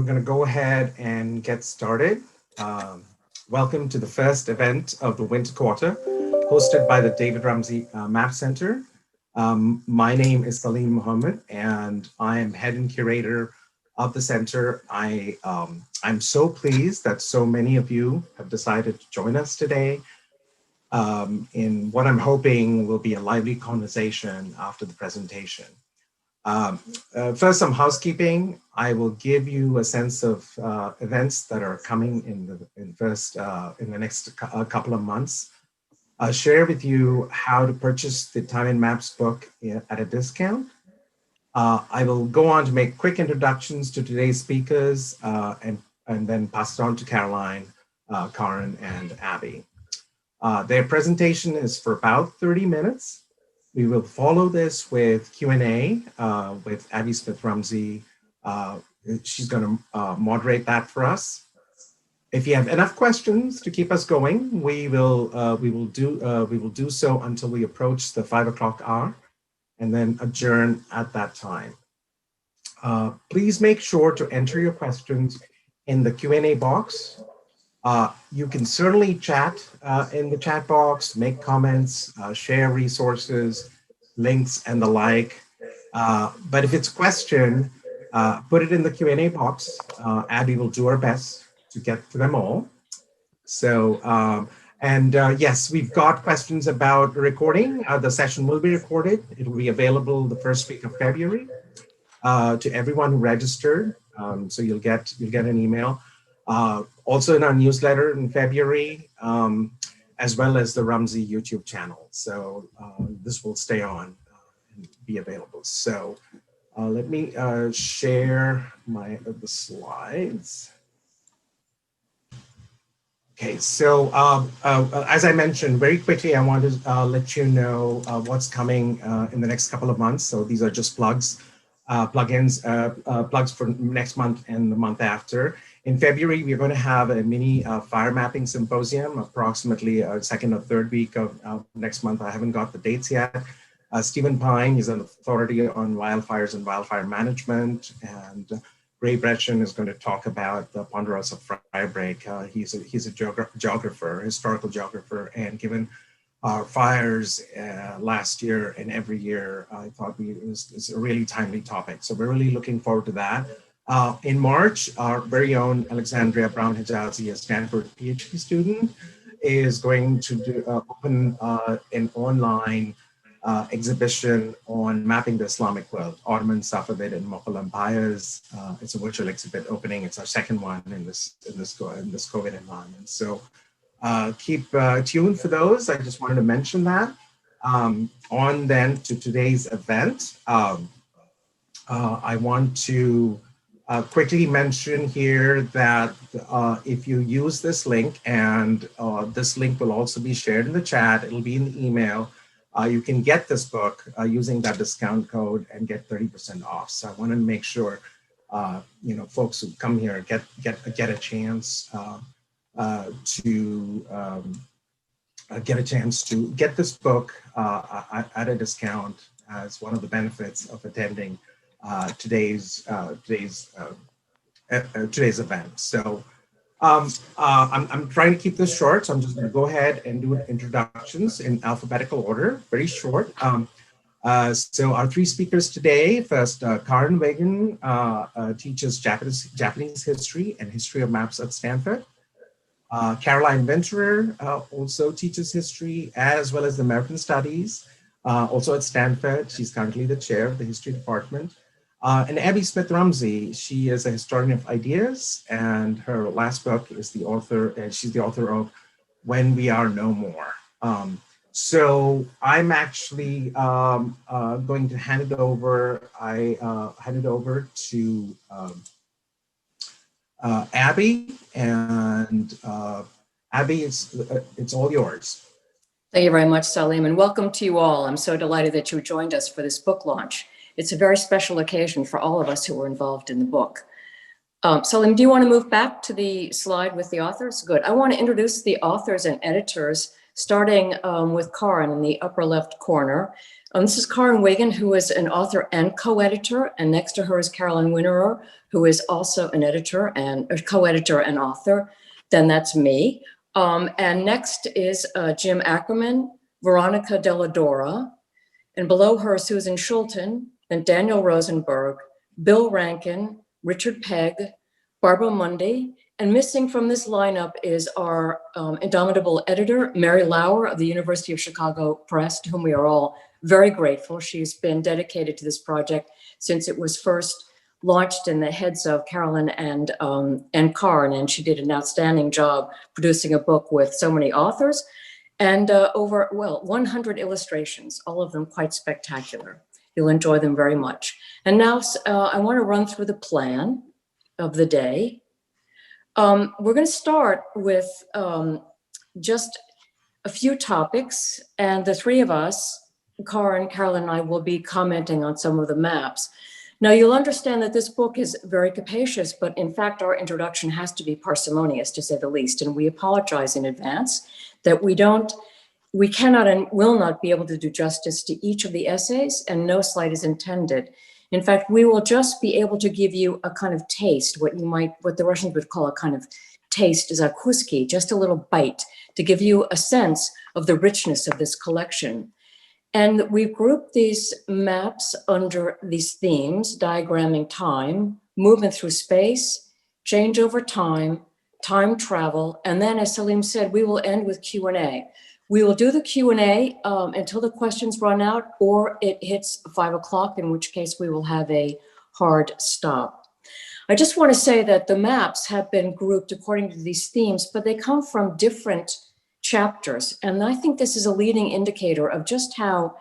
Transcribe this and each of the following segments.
going to go ahead and get started. Welcome to the first event of the winter quarter, hosted by the David Rumsey Map Center. My name is Salim Muhammad, and I am head and curator of the center. I'm so pleased that so many of you have decided to join us today in what I'm hoping will be a lively conversation after the presentation. First, some housekeeping. I will give you a sense of events that are coming in the next couple of months. I'll share with you how to purchase the Time and Maps book at a discount. I will go on to make quick introductions to today's speakers and then pass it on to Caroline, Kären, and Abby. Their presentation is for about 30 minutes. We will follow this with Q&A with Abby Smith Rumsey. She's going to moderate that for us. If you have enough questions to keep us going, we will do so until we approach the 5 o'clock hour, and then adjourn at that time. Please make sure to enter your questions in the Q&A box. You can certainly chat in the chat box, make comments, share resources, links, and the like. But if it's a question, put it in the Q&A box. Abby will do her best to get to them all. So, yes, we've got questions about recording. The session will be recorded. It will be available the first week of February to everyone who registered. So you'll get an email. Also in our newsletter in February, as well as the Rumsey YouTube channel. So this will stay on and be available. So let me share the slides. Okay, so as I mentioned, very quickly, I want to let you know what's coming in the next couple of months. So these are just plugs for next month and the month after. In February, we're going to have a mini fire mapping symposium, approximately second or third week of next month. I haven't got the dates yet. Stephen Pine is an authority on wildfires and wildfire management, and Ray Brechen is going to talk about the Ponderosa fire break. He's a geographer, historical geographer, and given our fires last year and every year, I thought it's a really timely topic. So we're really looking forward to that. In March, our very own Alexandria Brown-Hijazi, a Stanford PhD student, is going to open an online exhibition on mapping the Islamic world, Ottoman, Safavid, and Mughal empires. It's a virtual exhibit opening. It's our second one in this COVID environment. So keep tuned for those. I just wanted to mention that. On then to today's event, I want to quickly mention here that if you use this link, and this link will also be shared in the chat, it'll be in the email, you can get this book using that discount code and get 30% off. So I want to make sure folks who come here get a chance to get this book at a discount as one of the benefits of attending today's event. So I'm trying to keep this short, so I'm just going to go ahead and do introductions in alphabetical order, very short. So our three speakers today, first, Kären Wigen teaches Japanese history and history of maps at Stanford. Caroline Venturer also teaches history as well as American Studies, also at Stanford. She's currently the chair of the history department. And Abby Smith Rumsey, she is a historian of ideas, and her last book is she's the author of When We Are No More. So I'm actually going to hand it over. Hand it over to Abby, and Abby, it's all yours. Thank you very much, Salim, and welcome to you all. I'm so delighted that you joined us for this book launch. It's a very special occasion for all of us who were involved in the book. Salim, do you want to move back to the slide with the authors? Good. I want to introduce the authors and editors, starting with Kären in the upper left corner. This is Kären Wigen, who is an author and co-editor, and next to her is Caroline Winterer, who is also an editor and a co-editor and author. Then that's me. And next is Jim Ackerman, Veronica Deladora, and below her, Susan Schulten, then Daniel Rosenberg, Bill Rankin, Richard Pegg, Barbara Mundy, and missing from this lineup is our indomitable editor, Mary Lauer of the University of Chicago Press, to whom we are all very grateful. She's been dedicated to this project since it was first launched in the heads of Carolyn and Kären, and she did an outstanding job producing a book with so many authors and over 100 illustrations, all of them quite spectacular. You'll enjoy them very much. And now I want to run through the plan of the day. We're going to start with just a few topics, and the three of us, Kären, Caroline, and I, will be commenting on some of the maps. Now, you'll understand that this book is very capacious, but in fact, our introduction has to be parsimonious, to say the least, and we apologize in advance that we cannot and will not be able to do justice to each of the essays, and no slight is intended. In fact, we will just be able to give you a kind of taste, what the Russians would call a kind of taste, zakuski, just a little bite, to give you a sense of the richness of this collection. And we've grouped these maps under these themes: diagramming time, movement through space, change over time, time travel, and then, as Salim said, we will end with Q&A. We will do the Q&A until the questions run out or it hits 5 o'clock, in which case we will have a hard stop. I just want to say that the maps have been grouped according to these themes, but they come from different chapters. And I think this is a leading indicator of just how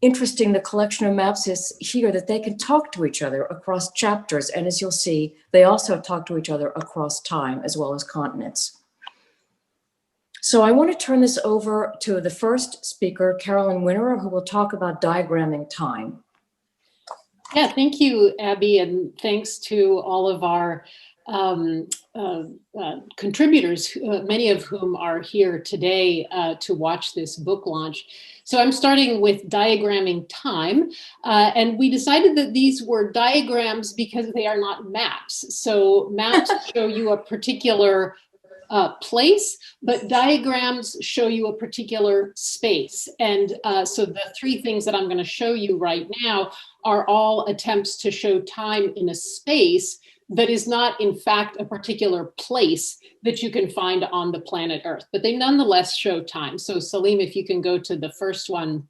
interesting the collection of maps is here, that they can talk to each other across chapters. And as you'll see, they also talk to each other across time as well as continents. So I want to turn this over to the first speaker, Caroline Winterer, who will talk about diagramming time. Yeah, thank you, Abby, and thanks to all of our contributors, many of whom are here today to watch this book launch. So I'm starting with diagramming time, and we decided that these were diagrams because they are not maps. So maps show you a particular place, but diagrams show you a particular space. And so the three things that I'm going to show you right now are all attempts to show time in a space that is not, in fact, a particular place that you can find on the planet Earth, but they nonetheless show time. So Salim, if you can go to the first one.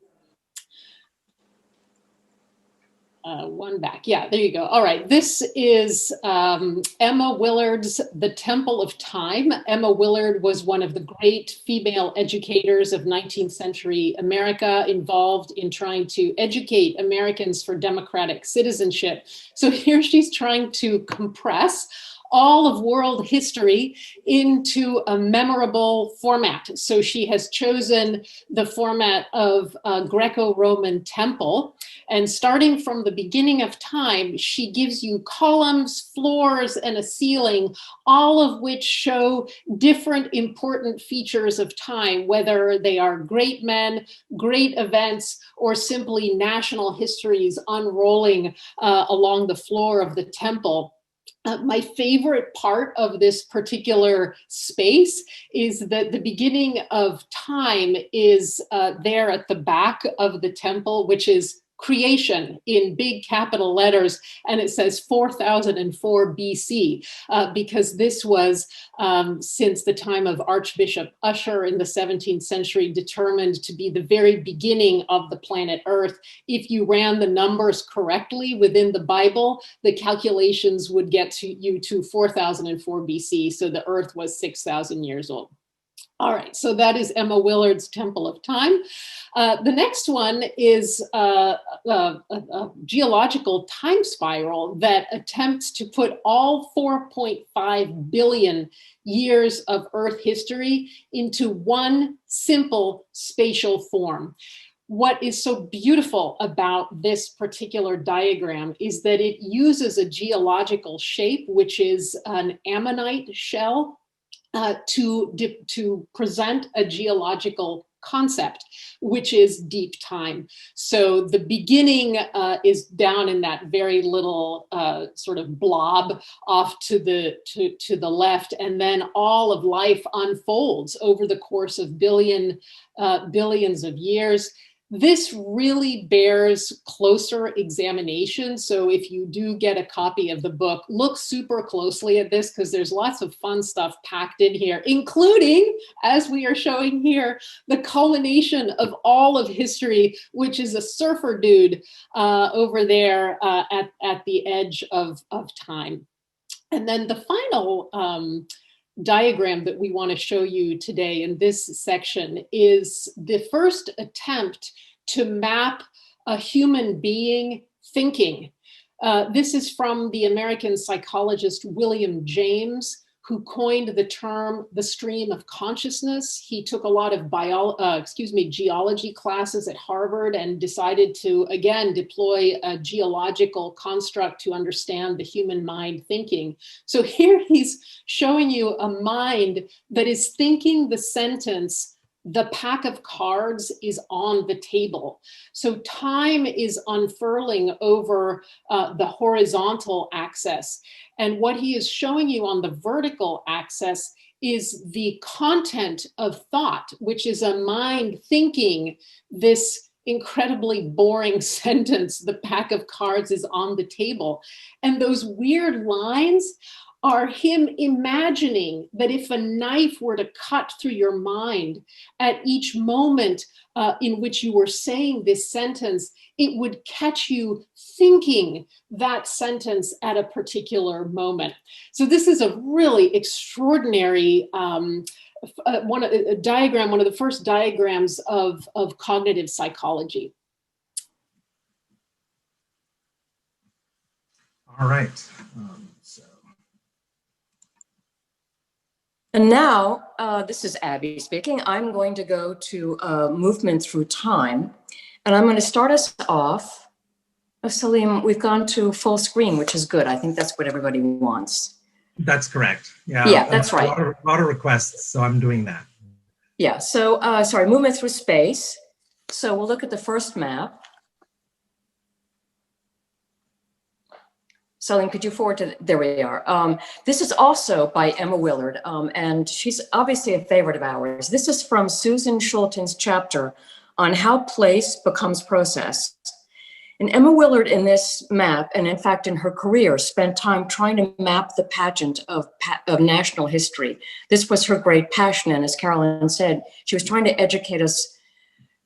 One back. Yeah, there you go. All right. This is Emma Willard's The Temple of Time. Emma Willard was one of the great female educators of 19th century America, involved in trying to educate Americans for democratic citizenship. So here she's trying to compress all of world history into a memorable format. So she has chosen the format of a Greco-Roman temple. And starting from the beginning of time, she gives you columns, floors, and a ceiling, all of which show different important features of time, whether they are great men, great events, or simply national histories unrolling along the floor of the temple. My favorite part of this particular space is that the beginning of time is there at the back of the temple, which is creation in big capital letters, and it says 4004 BC, because this was, since the time of Archbishop Usher in the 17th century, determined to be the very beginning of the planet Earth. If you ran the numbers correctly within the Bible, the calculations would get you to 4004 BC, so the Earth was 6,000 years old. All right, so that is Emma Willard's Temple of Time. The next one is a geological time spiral that attempts to put all 4.5 billion years of Earth history into one simple spatial form. What is so beautiful about this particular diagram is that it uses a geological shape, which is an ammonite shell, to present a geological concept, which is deep time. So the beginning is down in that very little sort of blob off to the left, and then all of life unfolds over the course of billions of years. This really bears closer examination. So if you do get a copy of the book, look super closely at this, because there's lots of fun stuff packed in here, including, as we are showing here, the culmination of all of history, which is a surfer dude over there at the edge of time. And then the final diagram that we want to show you today in this section is the first attempt to map a human being thinking. This is from the American psychologist William James, who coined the term the stream of consciousness. He took a lot of geology classes at Harvard and decided to, again, deploy a geological construct to understand the human mind thinking. So here he's showing you a mind that is thinking the sentence, "The pack of cards is on the table." So time is unfurling over the horizontal axis. And what he is showing you on the vertical axis is the content of thought, which is a mind thinking this incredibly boring sentence, "The pack of cards is on the table." And those weird lines are him imagining that if a knife were to cut through your mind at each moment in which you were saying this sentence, it would catch you thinking that sentence at a particular moment. So this is a really extraordinary one of the first diagrams of cognitive psychology. All right. And now, this is Abby speaking. I'm going to go to movement through time. And I'm going to start us off. Oh, Salim, we've gone to full screen, which is good. I think that's what everybody wants. That's correct. Yeah, yeah, that's right. A lot of requests, so I'm doing that. Yeah, so, sorry, movement through space. So we'll look at the first map. Salim, could you forward to, there we are. This is also by Emma Willard, and she's obviously a favorite of ours. This is from Susan Schulten's chapter on how place becomes process. And Emma Willard in this map, and in fact in her career, spent time trying to map the pageant of national history. This was her great passion, and as Carolyn said, she was trying to educate us,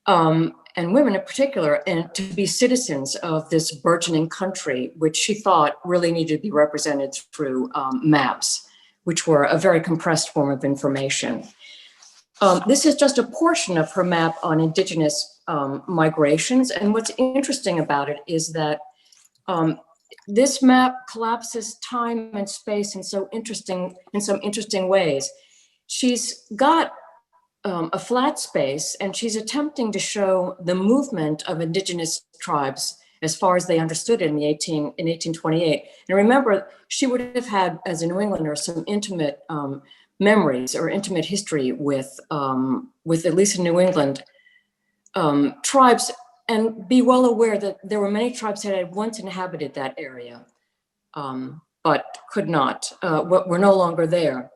and women in particular, and to be citizens of this burgeoning country, which she thought really needed to be represented through maps, which were a very compressed form of information. This is just a portion of her map on indigenous migrations. And what's interesting about it is that this map collapses time and space in some interesting ways. She's got a flat space, and she's attempting to show the movement of indigenous tribes as far as they understood it in 1828. And remember, she would have had, as a New Englander, some intimate memories or intimate history with at least in New England, tribes, and be well aware that there were many tribes that had once inhabited that area, but could not, were no longer there.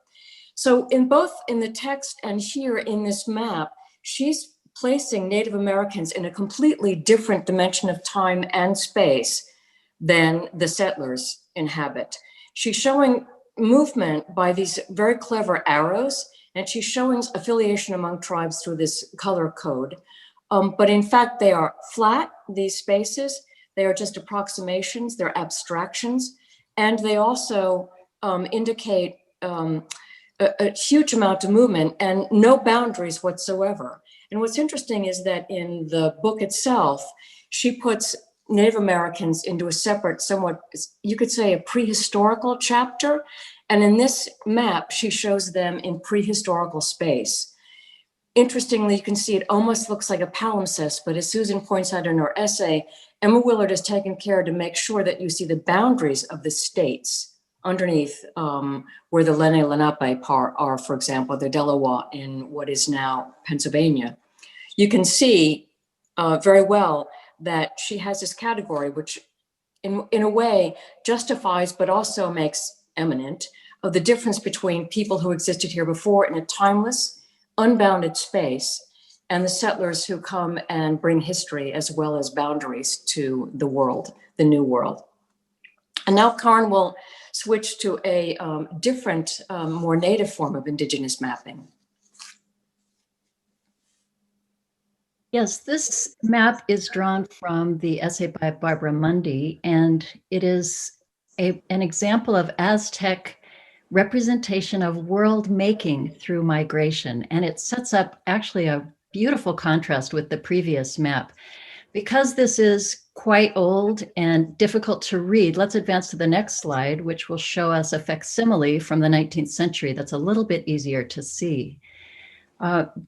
So in both in the text and here in this map, she's placing Native Americans in a completely different dimension of time and space than the settlers inhabit. She's showing movement by these very clever arrows, and she's showing affiliation among tribes through this color code. But in fact, they are flat, these spaces. They are just approximations, they're abstractions, and they also indicate a huge amount of movement and no boundaries whatsoever. And what's interesting is that in the book itself, she puts Native Americans into a separate, somewhat, you could say, a prehistorical chapter. And in this map, she shows them in prehistorical space. Interestingly, you can see it almost looks like a palimpsest, but as Susan points out in her essay, Emma Willard has taken care to make sure that you see the boundaries of the states underneath where the Lenape are, for example, the Delaware in what is now Pennsylvania. you can see very well that she has this category, which in a way justifies, but also makes eminent of the difference between people who existed here before in a timeless, unbounded space, and the settlers who come and bring history as well as boundaries to the world, the new world. And now Kären will switch to a different, more native form of Indigenous mapping. Yes, this map is drawn from the essay by Barbara Mundy, and it is an example of Aztec representation of world making through migration. And it sets up actually a beautiful contrast with the previous map. Because this is quite old and difficult to read, let's advance to the next slide, which will show us a facsimile from the 19th century that's a little bit easier to see.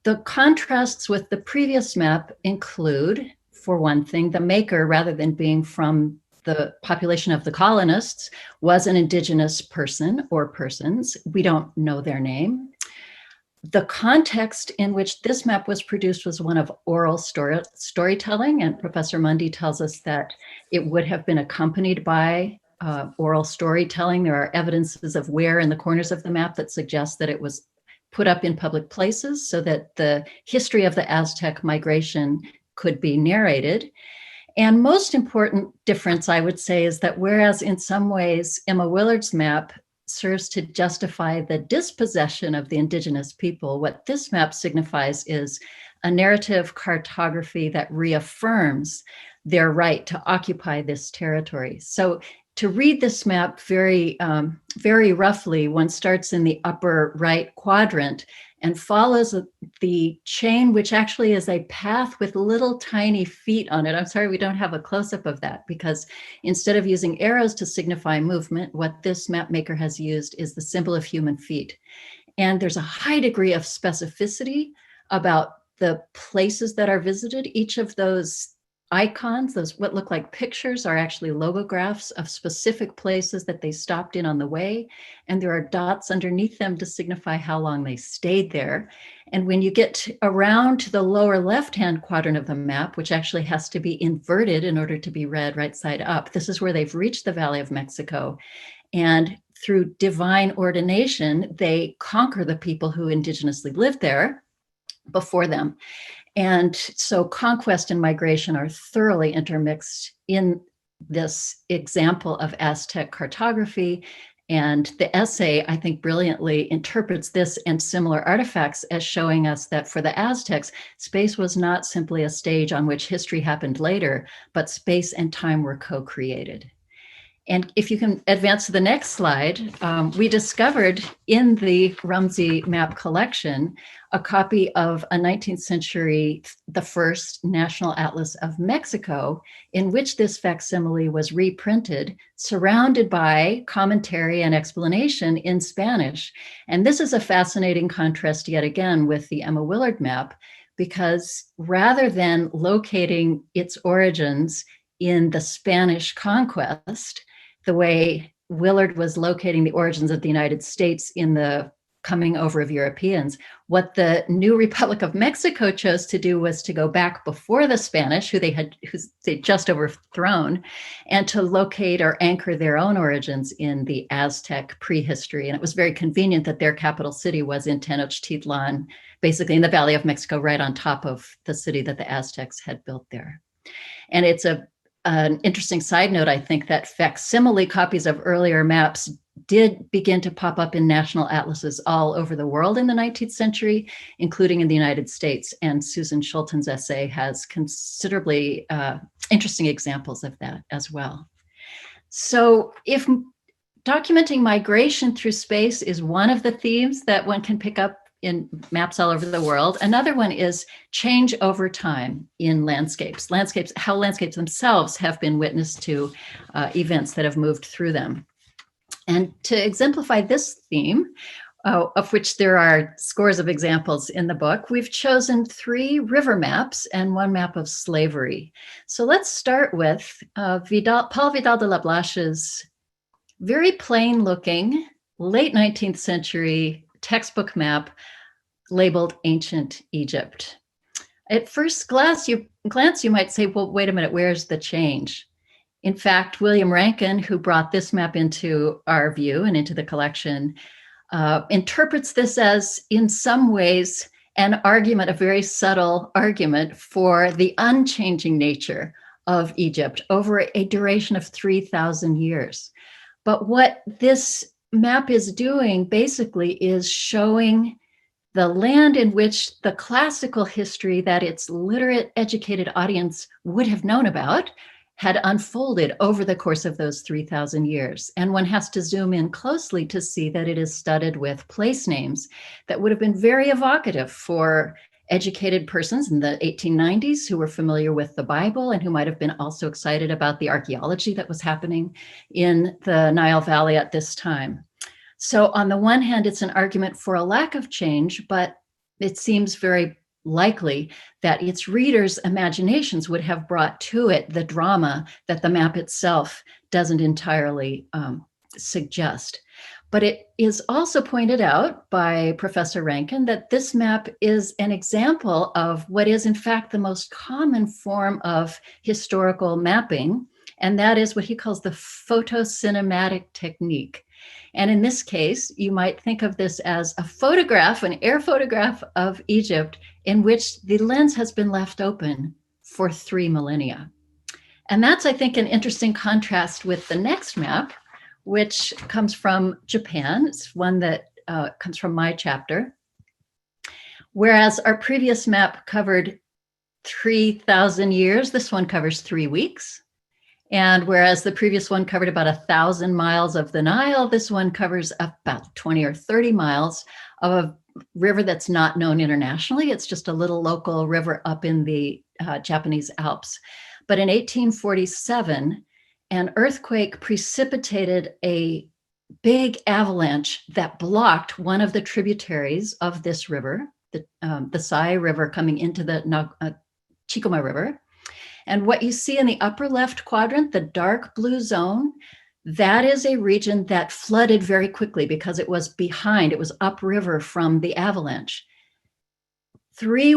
The contrasts with the previous map include, for one thing, the maker, rather than being from the population of the colonists, was an indigenous person or persons. We don't know their name. The context in which this map was produced was one of oral storytelling, and Professor Mundy tells us that it would have been accompanied by oral storytelling. There are evidences of where in the corners of the map that suggest that it was put up in public places so that the history of the Aztec migration could be narrated. And most important difference, I would say, is that whereas in some ways Emma Willard's map serves to justify the dispossession of the indigenous people, what this map signifies is a narrative cartography that reaffirms their right to occupy this territory. So to read this map very roughly, one starts in the upper right quadrant and follows the chain, which actually is a path with little tiny feet on it. I'm sorry we don't have a close-up of that, because instead of using arrows to signify movement, what this map maker has used is the symbol of human feet. And there's a high degree of specificity about the places that are visited. Each of those icons, those what look like pictures, are actually logographs of specific places that they stopped in on the way. And there are dots underneath them to signify how long they stayed there. And when you get around to the lower left-hand quadrant of the map, which actually has to be inverted in order to be read right side up, this is where they've reached the Valley of Mexico. And through divine ordination, they conquer the people who indigenously lived there before them. And so conquest and migration are thoroughly intermixed in this example of Aztec cartography. And the essay, I think, brilliantly interprets this and similar artifacts as showing us that for the Aztecs, space was not simply a stage on which history happened later, but space and time were co-created. And if you can advance to the next slide, we discovered in the Rumsey Map collection a copy of a 19th century, the first National Atlas of Mexico, in which this facsimile was reprinted, surrounded by commentary and explanation in Spanish. And this is a fascinating contrast yet again with the Emma Willard map, because rather than locating its origins in the Spanish conquest, the way Willard was locating the origins of the United States in the coming over of Europeans, what the new Republic of Mexico chose to do was to go back before the Spanish, who they'd just overthrown, and to locate or anchor their own origins in the Aztec prehistory. And it was very convenient that their capital city was in Tenochtitlan, basically in the Valley of Mexico, right on top of the city that the Aztecs had built there. And it's an interesting side note, I think, that facsimile copies of earlier maps did begin to pop up in national atlases all over the world in the 19th century, including in the United States. And Susan Schulten's essay has considerably interesting examples of that as well. So if documenting migration through space is one of the themes that one can pick up in maps all over the world, another one is change over time in landscapes. How landscapes themselves have been witness to events that have moved through them. And to exemplify this theme, of which there are scores of examples in the book, we've chosen 3 river maps and 1 map of slavery. So let's start with Paul Vidal de la Blache's very plain looking, late 19th century textbook map labeled Ancient Egypt. At first glance, you might say, well, wait a minute, where's the change? In fact, William Rankin, who brought this map into our view and into the collection, interprets this as, in some ways, an argument, a very subtle argument for the unchanging nature of Egypt over a duration of 3,000 years. But what this map is doing basically is showing the land in which the classical history that its literate, educated audience would have known about had unfolded over the course of those 3,000 years. And one has to zoom in closely to see that it is studded with place names that would have been very evocative for educated persons in the 1890s who were familiar with the Bible and who might have been also excited about the archaeology that was happening in the Nile Valley at this time. So on the one hand, it's an argument for a lack of change, but it seems very likely that its readers' imaginations would have brought to it the drama that the map itself doesn't entirely suggest. But it is also pointed out by Professor Rankin that this map is an example of what is in fact the most common form of historical mapping, and that is what he calls the photocinematic technique. And in this case, you might think of this as a photograph, an air photograph of Egypt in which the lens has been left open for 3 millennia. And that's, I think, an interesting contrast with the next map, which comes from Japan. It's one that comes from my chapter. Whereas our previous map covered 3,000 years, this one covers 3 weeks. And whereas the previous one covered about 1,000 miles of the Nile, this one covers about 20 or 30 miles of a river that's not known internationally. It's just a little local river up in the Japanese Alps. But in 1847, an earthquake precipitated a big avalanche that blocked one of the tributaries of this river, the Sai River coming into the Chikuma River. And what you see in the upper left quadrant, the dark blue zone, that is a region that flooded very quickly because it was behind, it was upriver from the avalanche. For 3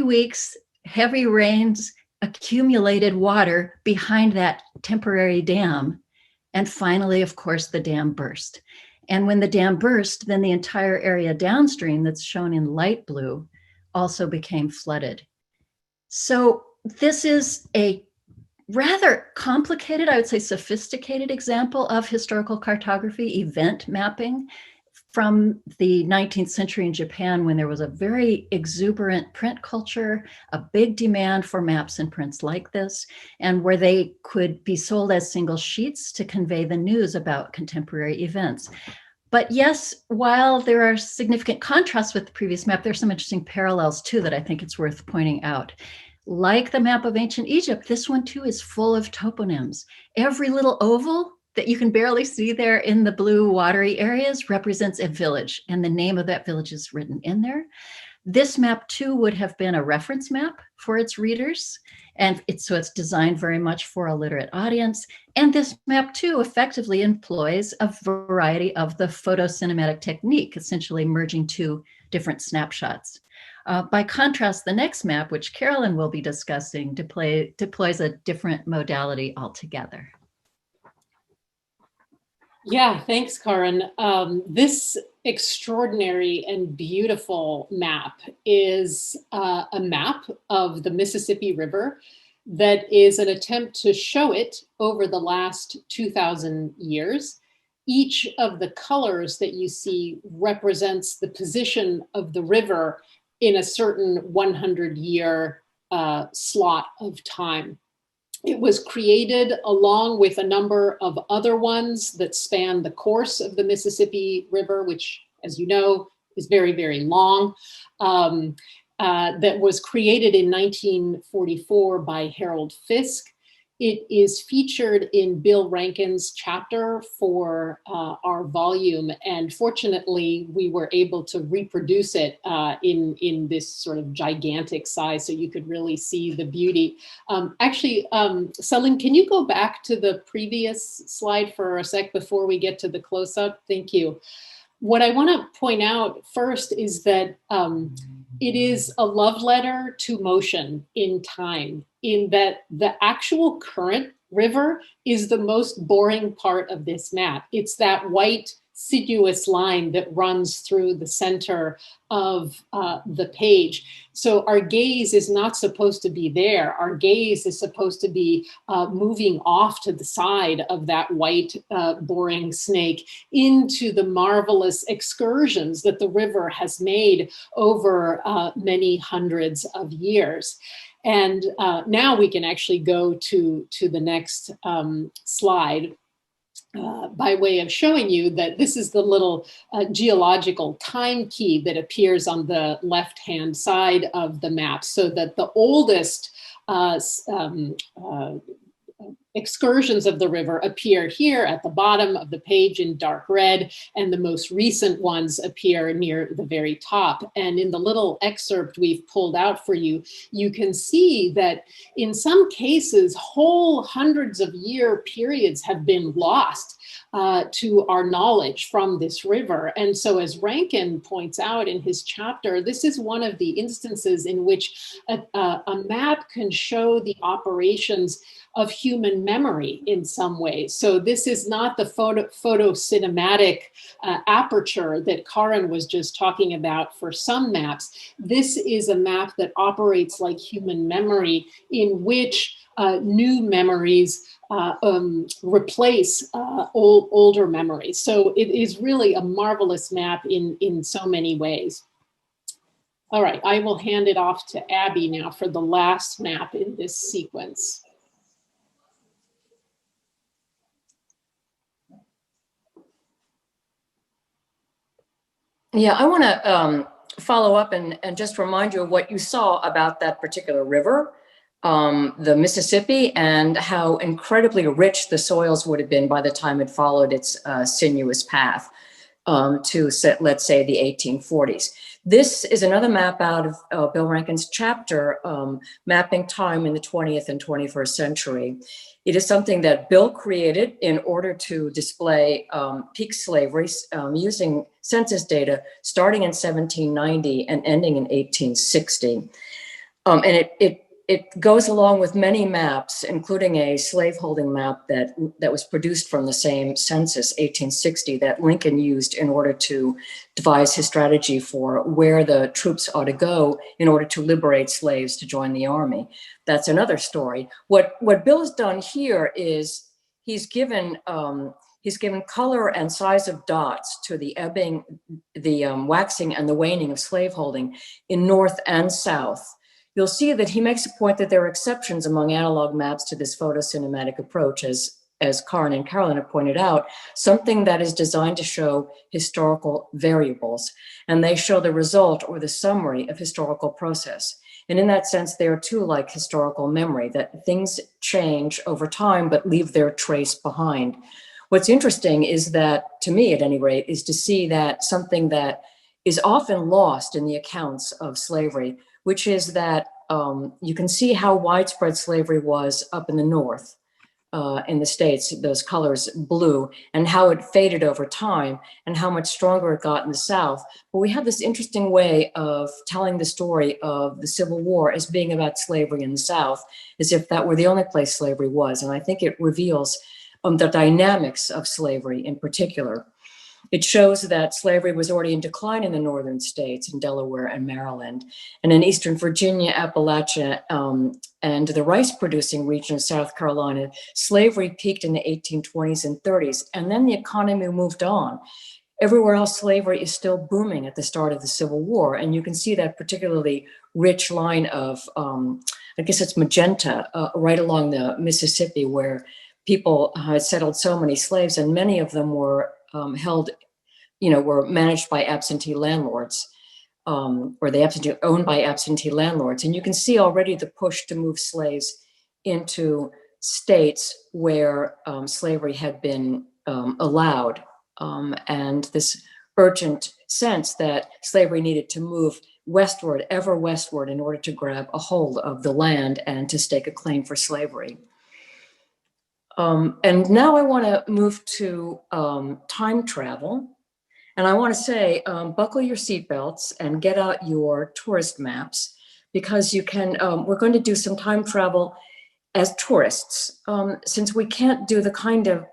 weeks, heavy rains accumulated water behind that temporary dam. And finally, of course, the dam burst. And when the dam burst, then the entire area downstream that's shown in light blue also became flooded. So this is a rather complicated, I would say sophisticated example of historical cartography, event mapping from the 19th century in Japan, when there was a very exuberant print culture, a big demand for maps and prints like this, and where they could be sold as single sheets to convey the news about contemporary events. But yes, while there are significant contrasts with the previous map, there's some interesting parallels too that I think it's worth pointing out. Like the map of ancient Egypt, this one too is full of toponyms. Every little oval that you can barely see there in the blue watery areas represents a village, and the name of that village is written in there. This map too would have been a reference map for its readers, and so it's designed very much for a literate audience. And this map too effectively employs a variety of the photocinematic technique, essentially merging 2 different snapshots. By contrast, the next map, which Carolyn will be discussing, deploys a different modality altogether. Yeah, thanks, Kären. This extraordinary and beautiful map is a map of the Mississippi River that is an attempt to show it over the last 2,000 years. Each of the colors that you see represents the position of the river in a certain 100-year slot of time. It was created along with a number of other ones that span the course of the Mississippi River, which, as you know, is very, very long, that was created in 1944 by Harold Fisk. It is featured in Bill Rankin's chapter for our volume, and fortunately, we were able to reproduce it in this sort of gigantic size, so you could really see the beauty. Actually, Salim, can you go back to the previous slide for a sec before we get to the close-up? Thank you. What I want to point out first is that it is a love letter to motion in time, in that the actual current river is the most boring part of this map. It's that white sinuous line that runs through the center of the page. So our gaze is not supposed to be there. Our gaze is supposed to be moving off to the side of that white boring snake into the marvelous excursions that the river has made over many hundreds of years. And now we can actually go to the next slide. By way of showing you that this is the little geological time key that appears on the left-hand side of the map, so that the oldest excursions of the river appear here at the bottom of the page in dark red, and the most recent ones appear near the very top. And in the little excerpt we've pulled out for you, you can see that in some cases, whole hundreds of year periods have been lost to our knowledge from this river. And so, as Rankin points out in his chapter, this is one of the instances in which a map can show the operations of human memory in some ways. So this is not the photocinematic aperture that Kären was just talking about for some maps. This is a map that operates like human memory, in which new memories replace older memories. So it is really a marvelous map in so many ways. All right, I will hand it off to Abby now for the last map in this sequence. Yeah, I want to follow up and just remind you of what you saw about that particular river, the Mississippi, and how incredibly rich the soils would have been by the time it followed its sinuous path to, let's say, the 1840s. This is another map out of Bill Rankin's chapter, Mapping Time in the 20th and 21st Century. It is something that Bill created in order to display peak slavery using census data starting in 1790 and ending in 1860. And it goes along with many maps, including a slaveholding map that was produced from the same census, 1860, that Lincoln used in order to devise his strategy for where the troops ought to go in order to liberate slaves to join the army. That's another story. What Bill has done here is he's given color and size of dots to the ebbing, the waxing and the waning of slaveholding in North and South. You'll see that he makes a point that there are exceptions among analog maps to this photocinematic approach, as Kären and Carolyn have pointed out, something that is designed to show historical variables, and they show the result or the summary of historical process. And in that sense, they are too like historical memory, that things change over time but leave their trace behind. What's interesting is that, to me at any rate, is to see that something that is often lost in the accounts of slavery, which is that you can see how widespread slavery was up in the North, in the States, those colors blue, and how it faded over time and how much stronger it got in the South. But we have this interesting way of telling the story of the Civil War as being about slavery in the South, as if that were the only place slavery was. And I think it reveals the dynamics of slavery in particular. It shows that slavery was already in decline in the northern states, in Delaware and Maryland, and in Eastern Virginia, Appalachia, and the rice-producing region of South Carolina. Slavery peaked in the 1820s and 30s, and then the economy moved on. Everywhere else, slavery is still booming at the start of the Civil War, and you can see that particularly rich line of, I guess it's magenta, right along the Mississippi, where people had settled so many slaves, and many of them were were managed by absentee landlords, or they owned by absentee landlords. And you can see already the push to move slaves into states where slavery had been allowed, and this urgent sense that slavery needed to move westward, ever westward, in order to grab a hold of the land and to stake a claim for slavery. And now I want to move to time travel. And I want to say, buckle your seatbelts and get out your tourist maps, because you can, we're going to do some time travel as tourists, since we can't do the kind of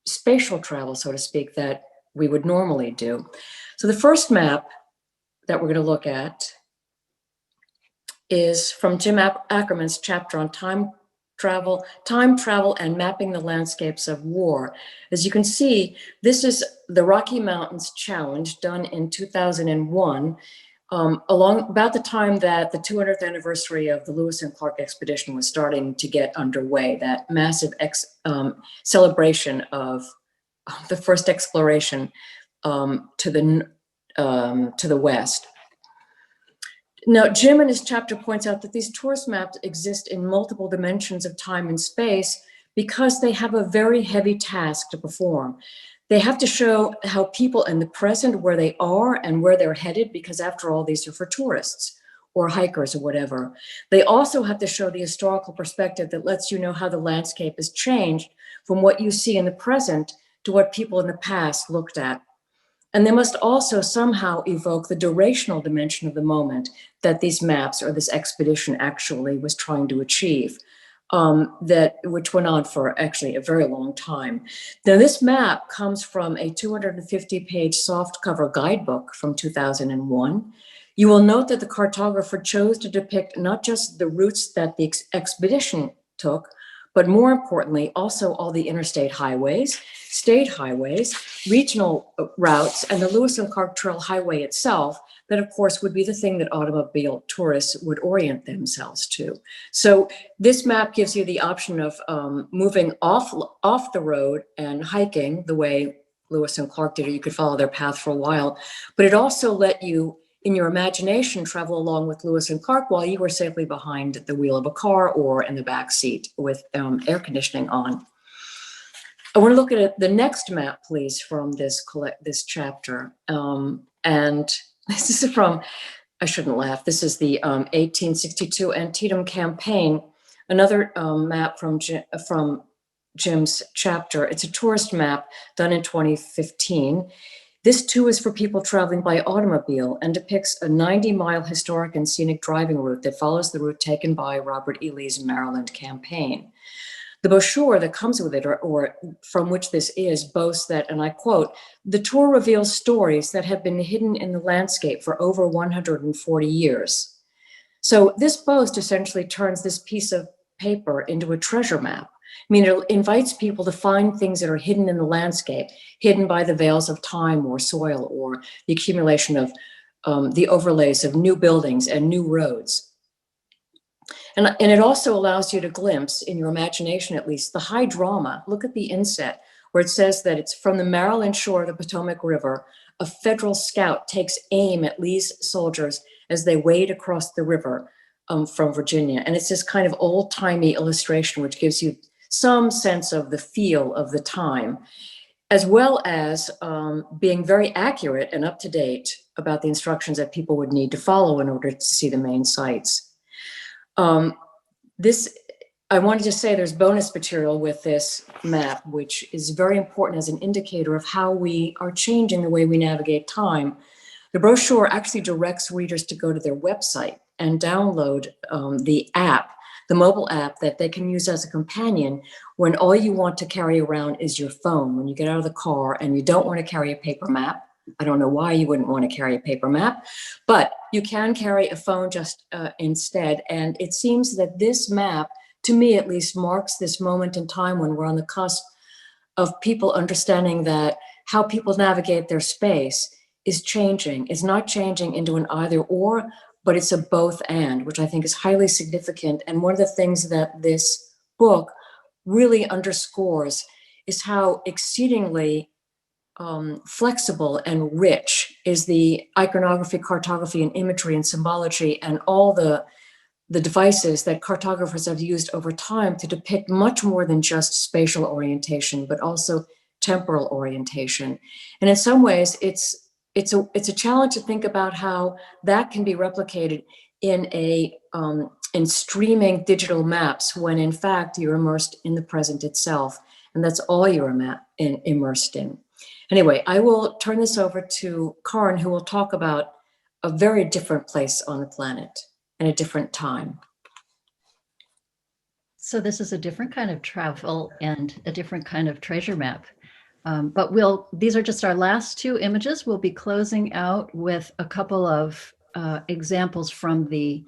spatial travel, so to speak, that we would normally do. So the first map that we're going to look at is from Jim Ackerman's chapter on time travel and mapping the landscapes of war. As you can see, this is the Rocky Mountains Challenge done in 2001, along about the time that the 200th anniversary of the Lewis and Clark expedition was starting to get underway, that massive celebration of the first exploration to the west. Now, Jim in his chapter points out that these tourist maps exist in multiple dimensions of time and space because they have a very heavy task to perform. They have to show how people in the present, where they are and where they're headed, because after all, these are for tourists or hikers or whatever. They also have to show the historical perspective that lets you know how the landscape has changed from what you see in the present to what people in the past looked at. And they must also somehow evoke the durational dimension of the moment that these maps or this expedition actually was trying to achieve, which went on for actually a very long time. Now, this map comes from a 250-page softcover guidebook from 2001. You will note that the cartographer chose to depict not just the routes that the expedition took, but more importantly, also all the interstate highways, state highways, regional routes, and the Lewis and Clark Trail Highway itself, that of course would be the thing that automobile tourists would orient themselves to. So this map gives you the option of moving off the road and hiking the way Lewis and Clark did, or you could follow their path for a while, but it also let you, in your imagination, travel along with Lewis and Clark while you were safely behind the wheel of a car or in the back seat with air conditioning on. I want to look at the next map, please, from this chapter. And this is from, I shouldn't laugh, this is the 1862 Antietam Campaign, another map from Jim's chapter. It's a tourist map done in 2015. This too is for people traveling by automobile and depicts a 90-mile historic and scenic driving route that follows the route taken by Robert E. Lee's Maryland campaign. The brochure that comes with it, or from which this is, boasts that, and I quote, "The tour reveals stories that have been hidden in the landscape for over 140 years." So this boast essentially turns this piece of paper into a treasure map. I mean, it invites people to find things that are hidden in the landscape, hidden by the veils of time or soil or the accumulation of the overlays of new buildings and new roads. And it also allows you to glimpse, in your imagination at least, the high drama. Look at the inset where it says that it's from the Maryland shore of the Potomac River, a federal scout takes aim at Lee's soldiers as they wade across the river from Virginia. And it's this kind of old-timey illustration which gives you some sense of the feel of the time, as well as being very accurate and up to date about the instructions that people would need to follow in order to see the main sites. I wanted to say there's bonus material with this map, which is very important as an indicator of how we are changing the way we navigate time. The brochure actually directs readers to go to their website and download the app, the mobile app that they can use as a companion when all you want to carry around is your phone. When you get out of the car and you don't want to carry a paper map, I don't know why you wouldn't want to carry a paper map, but you can carry a phone just instead. And it seems that this map, to me at least, marks this moment in time when we're on the cusp of people understanding that how people navigate their space is changing. It's not changing into an either or, but it's a both and, which I think is highly significant. And one of the things that this book really underscores is how exceedingly flexible and rich is the iconography, cartography, and imagery and symbology, and all the devices that cartographers have used over time to depict much more than just spatial orientation, but also temporal orientation. And in some ways, it's a challenge to think about how that can be replicated in streaming digital maps when in fact you're immersed in the present itself, and that's all you're immersed in. Anyway, I will turn this over to Kären, who will talk about a very different place on the planet and a different time. So this is a different kind of travel and a different kind of treasure map. But these are just our last two images. We'll be closing out with a couple of examples from the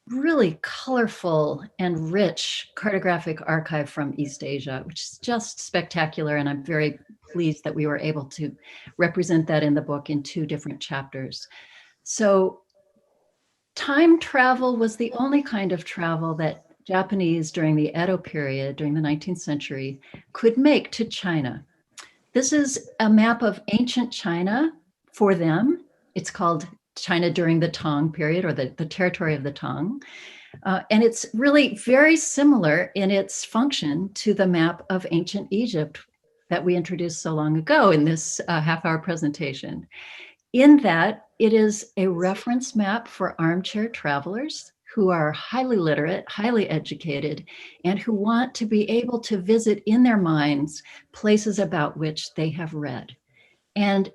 really colorful and rich cartographic archive from East Asia, which is just spectacular. And I'm very pleased that we were able to represent that in the book in two different chapters. So time travel was the only kind of travel that Japanese during the Edo period, during the 19th century, could make to China. This is a map of ancient China for them. It's called China during the Tang period, or the territory of the Tang. And it's really very similar in its function to the map of ancient Egypt that we introduced so long ago in this half-hour presentation. In that, it is a reference map for armchair travelers who are highly literate, highly educated, and who want to be able to visit in their minds places about which they have read. And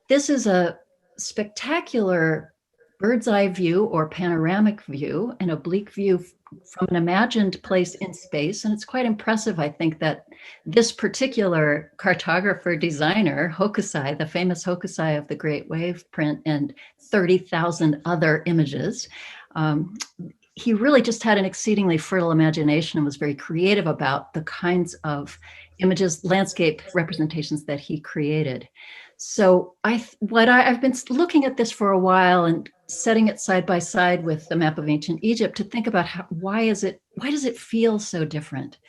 this is a spectacular bird's eye view or panoramic view, an oblique view from an imagined place in space. And it's quite impressive, I think, that this particular cartographer designer, Hokusai, the famous Hokusai of the Great Wave print and 30,000 other images, he really just had an exceedingly fertile imagination and was very creative about the kinds of images, landscape representations that he created. So I've been looking at this for a while and setting it side by side with the map of ancient Egypt to think about why does it feel so different?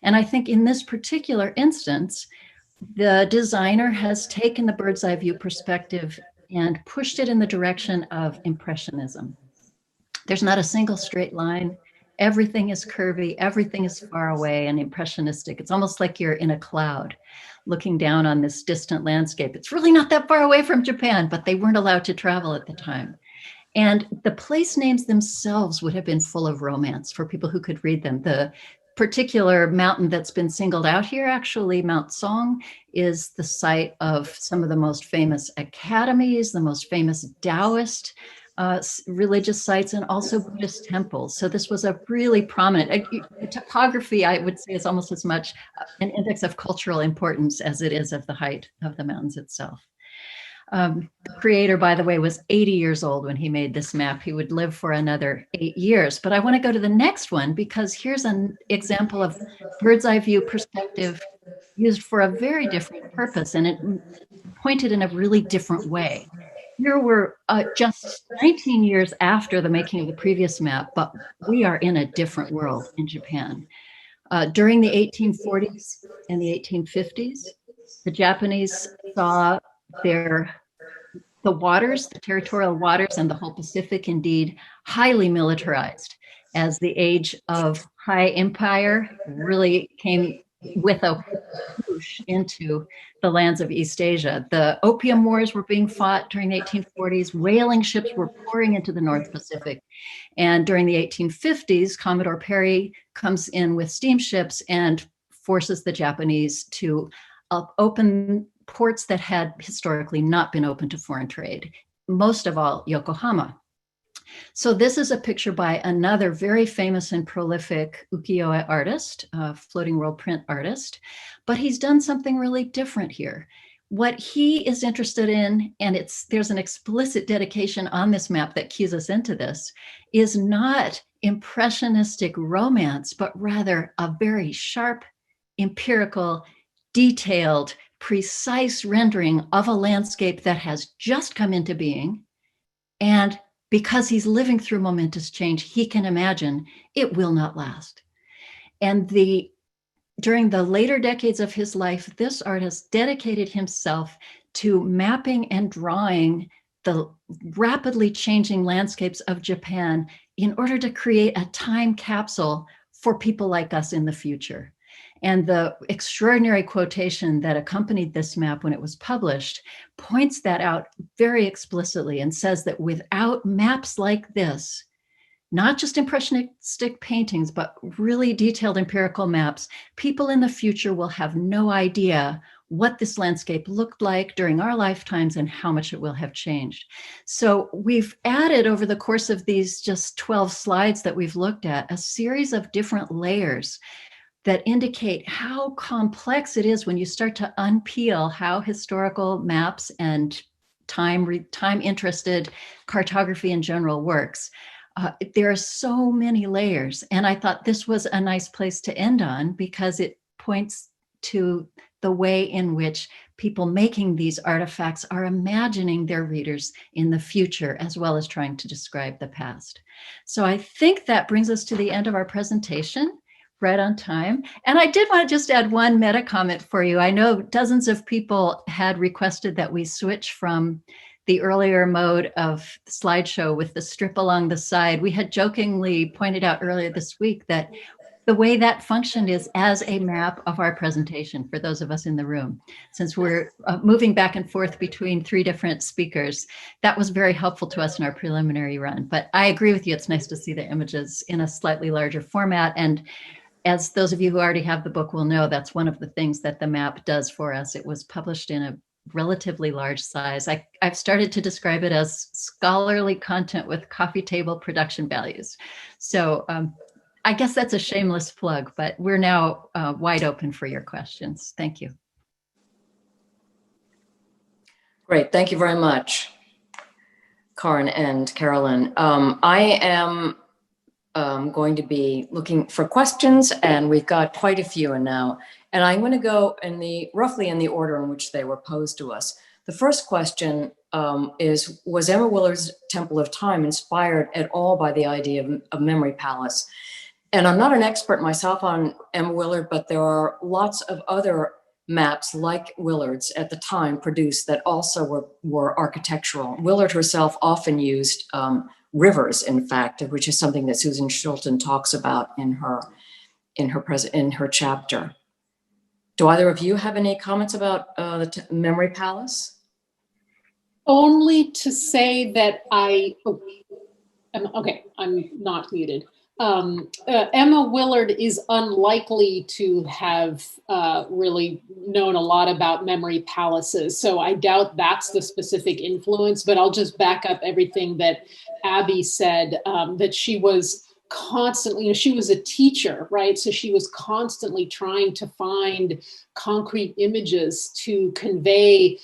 And I think in this particular instance, the designer has taken the bird's eye view perspective and pushed it in the direction of Impressionism. There's not a single straight line. Everything is curvy, everything is far away and impressionistic. It's almost like you're in a cloud looking down on this distant landscape. It's really not that far away from Japan, but they weren't allowed to travel at the time. And the place names themselves would have been full of romance for people who could read them. The particular mountain that's been singled out here, actually, Mount Song, is the site of some of the most famous academies, the most famous Taoist religious sites, and also Buddhist temples. So this was a really prominent topography, I would say, is almost as much an index of cultural importance as it is of the height of the mountains itself. The creator, by the way, was 80 years old when he made this map. He would live for another 8 years. But I want to go to the next one because here's an example of bird's eye view perspective used for a very different purpose, and it pointed in a really different way. Here we're just 19 years after the making of the previous map, but we are in a different world in Japan. During the 1840s and the 1850s, the Japanese saw the waters, the territorial waters, and the whole Pacific indeed highly militarized as the age of high empire really came with a whoosh into the lands of East Asia. The Opium Wars were being fought during the 1840s. Whaling ships were pouring into the North Pacific. And during the 1850s, Commodore Perry comes in with steamships and forces the Japanese to open ports that had historically not been open to foreign trade, most of all Yokohama. So this is a picture by another very famous and prolific ukiyo-e artist, floating world print artist, but he's done something really different here. What he is interested in, and there's an explicit dedication on this map that cues us into this, is not impressionistic romance, but rather a very sharp, empirical, detailed, precise rendering of a landscape that has just come into being. And because he's living through momentous change, he can imagine it will not last. And during the later decades of his life, this artist dedicated himself to mapping and drawing the rapidly changing landscapes of Japan in order to create a time capsule for people like us in the future. And the extraordinary quotation that accompanied this map when it was published points that out very explicitly and says that without maps like this, not just impressionistic paintings, but really detailed empirical maps, people in the future will have no idea what this landscape looked like during our lifetimes and how much it will have changed. So we've added, over the course of these just 12 slides that we've looked at, a series of different layers that indicate how complex it is when you start to unpeel how historical maps and time-interested cartography in general works. There are so many layers, and I thought this was a nice place to end on because it points to the way in which people making these artifacts are imagining their readers in the future, as well as trying to describe the past. So I think that brings us to the end of our presentation, right on time. And I did want to just add one meta comment for you. I know dozens of people had requested that we switch from the earlier mode of slideshow with the strip along the side. We had jokingly pointed out earlier this week that the way that functioned is as a map of our presentation for those of us in the room. Since we're moving back and forth between 3 different speakers, that was very helpful to us in our preliminary run. But I agree with you, it's nice to see the images in a slightly larger format. And as those of you who already have the book will know, that's one of the things that the map does for us. It was published in a relatively large size. I've started to describe it as scholarly content with coffee table production values. So I guess that's a shameless plug, but we're now wide open for your questions. Thank you. Great, thank you very much, Kären and Carolyn. I am going to be looking for questions, and we've got quite a few now. And I'm going to go in roughly in the order in which they were posed to us. The first question is, was Emma Willard's Temple of Time inspired at all by the idea of memory palace? And I'm not an expert myself on Emma Willard, but there are lots of other maps like Willard's at the time produced that also were architectural. Willard herself often used rivers, in fact, which is something that Susan Shilton talks about in her chapter. Do either of you have any comments about the memory palace? Only to say that I'm not muted. Emma Willard is unlikely to have really known a lot about memory palaces, so I doubt that's the specific influence, but I'll just back up everything that Abby said, that she was constantly, she was a teacher, right? So she was constantly trying to find concrete images to convey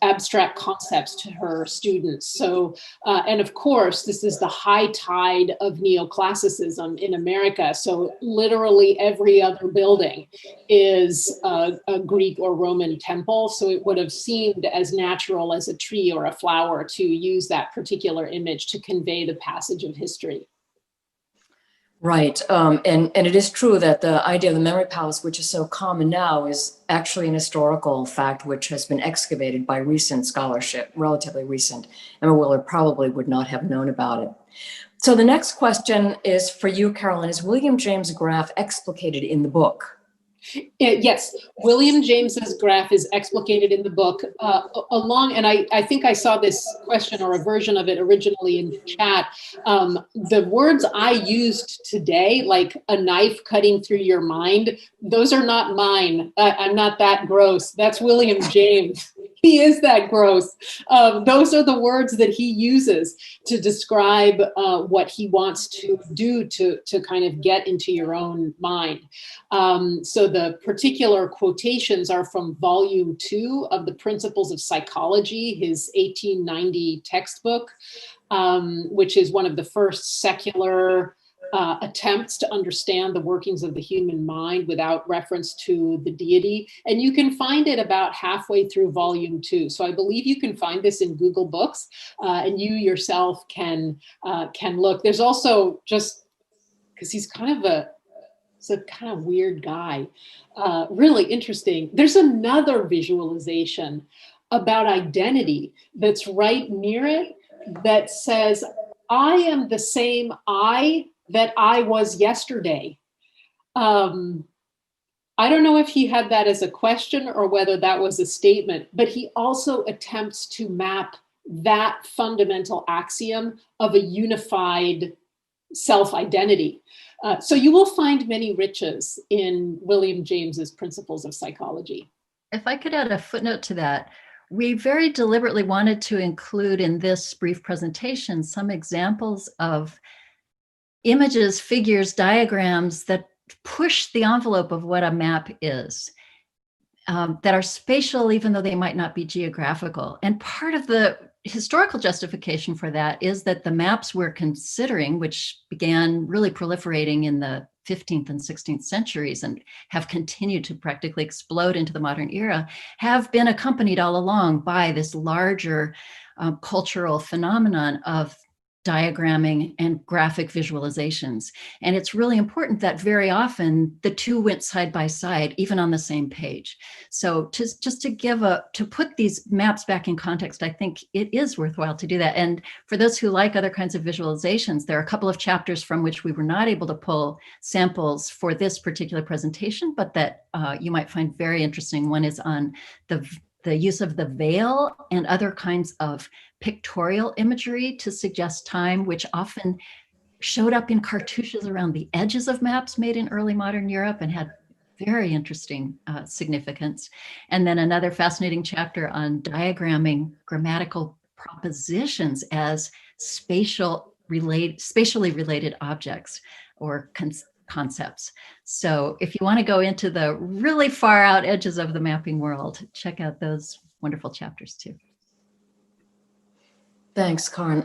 abstract concepts to her students. So, and of course, this is the high tide of neoclassicism in America. So literally every other building is a Greek or Roman temple. So it would have seemed as natural as a tree or a flower to use that particular image to convey the passage of history. Right, and it is true that the idea of the memory palace, which is so common now, is actually an historical fact which has been excavated by recent scholarship, relatively recent. Emma Willard probably would not have known about it. So the next question is for you, Carolyn. Is William James' graph explicated in the book? Yes, William James's graph is explicated in the book and I think I saw this question or a version of it originally in the chat. The words I used today, like a knife cutting through your mind, those are not mine. I'm not that gross. That's William James. He is that gross. Those are the words that he uses to describe what he wants to do to kind of get into your own mind. So the particular quotations are from volume 2 of the Principles of Psychology, his 1890 textbook, which is one of the first secular attempts to understand the workings of the human mind without reference to the deity. And you can find it about halfway through volume 2. So I believe you can find this in Google Books, and you yourself can look. There's also, just because he's kind of weird guy, really interesting. There's another visualization about identity that's right near it that says, I am the same I that I was yesterday. I don't know if he had that as a question or whether that was a statement, but he also attempts to map that fundamental axiom of a unified self-identity. So you will find many riches in William James's Principles of Psychology. If I could add a footnote to that, we very deliberately wanted to include in this brief presentation some examples of images, figures, diagrams that push the envelope of what a map is, that are spatial, even though they might not be geographical. And part of the historical justification for that is that the maps we're considering, which began really proliferating in the 15th and 16th centuries and have continued to practically explode into the modern era, have been accompanied all along by this larger cultural phenomenon of diagramming and graphic visualizations. And it's really important that very often the two went side by side, even on the same page. So to put these maps back in context, I think it is worthwhile to do that. And for those who like other kinds of visualizations, there are a couple of chapters from which we were not able to pull samples for this particular presentation, but that you might find very interesting. One is on the use of the veil and other kinds of pictorial imagery to suggest time, which often showed up in cartouches around the edges of maps made in early modern Europe and had very interesting significance. And then another fascinating chapter on diagramming grammatical propositions as spatially related objects or concepts. So if you want to go into the really far out edges of the mapping world, check out those wonderful chapters too. Thanks, Kären.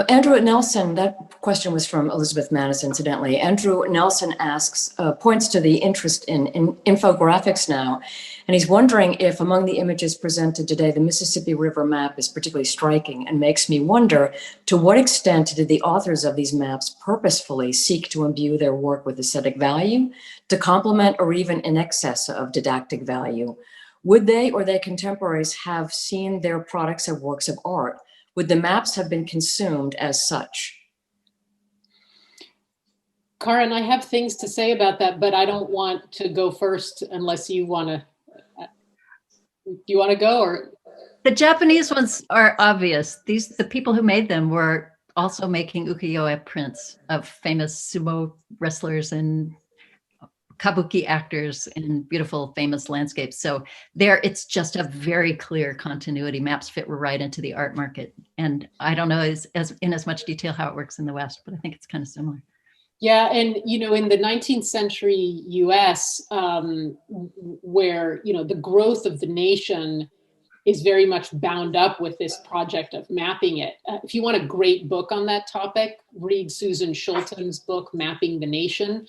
Andrew Nelson, that question was from Elizabeth Mattis, incidentally. Andrew Nelson asks, points to the interest in infographics now, and he's wondering if among the images presented today, the Mississippi River map is particularly striking and makes me wonder to what extent did the authors of these maps purposefully seek to imbue their work with aesthetic value, to complement or even in excess of didactic value? Would they or their contemporaries have seen their products as works of art? Would the maps have been consumed as such? Kären, I have things to say about that, but I don't want to go first unless you want to. Do you want to go? Or the Japanese ones are obvious. The people who made them were also making ukiyo-e prints of famous sumo wrestlers and kabuki actors in beautiful, famous landscapes. So there, it's just a very clear continuity. Maps fit right into the art market. And I don't know in as much detail how it works in the West, but I think it's kind of similar. Yeah, and in the 19th century US, where the growth of the nation is very much bound up with this project of mapping it. If you want a great book on that topic, read Susan Schulten's book, Mapping the Nation.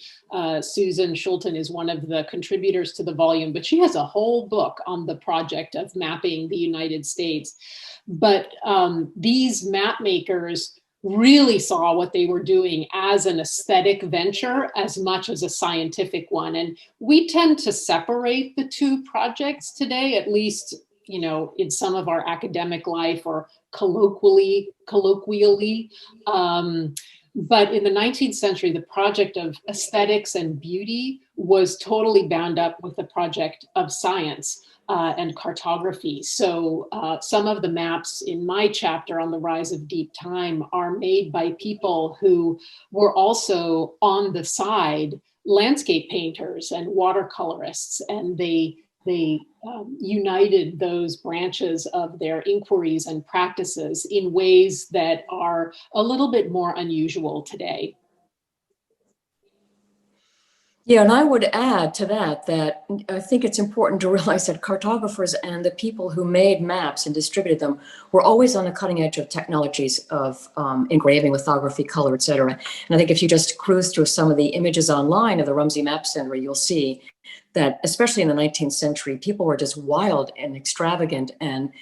Susan Schulten is one of the contributors to the volume, but she has a whole book on the project of mapping the United States. But these map makers really saw what they were doing as an aesthetic venture as much as a scientific one. And we tend to separate the two projects today, at least in some of our academic life or colloquially. But in the 19th century, the project of aesthetics and beauty was totally bound up with the project of science and cartography. So some of the maps in my chapter on the rise of deep time are made by people who were also on the side landscape painters and watercolorists, and they united those branches of their inquiries and practices in ways that are a little bit more unusual today. Yeah, and I would add to that I think it's important to realize that cartographers and the people who made maps and distributed them were always on the cutting edge of technologies of engraving, lithography, color, et cetera. And I think if you just cruise through some of the images online of the Rumsey Map Center, you'll see that, especially in the 19th century, people were just wild and extravagant and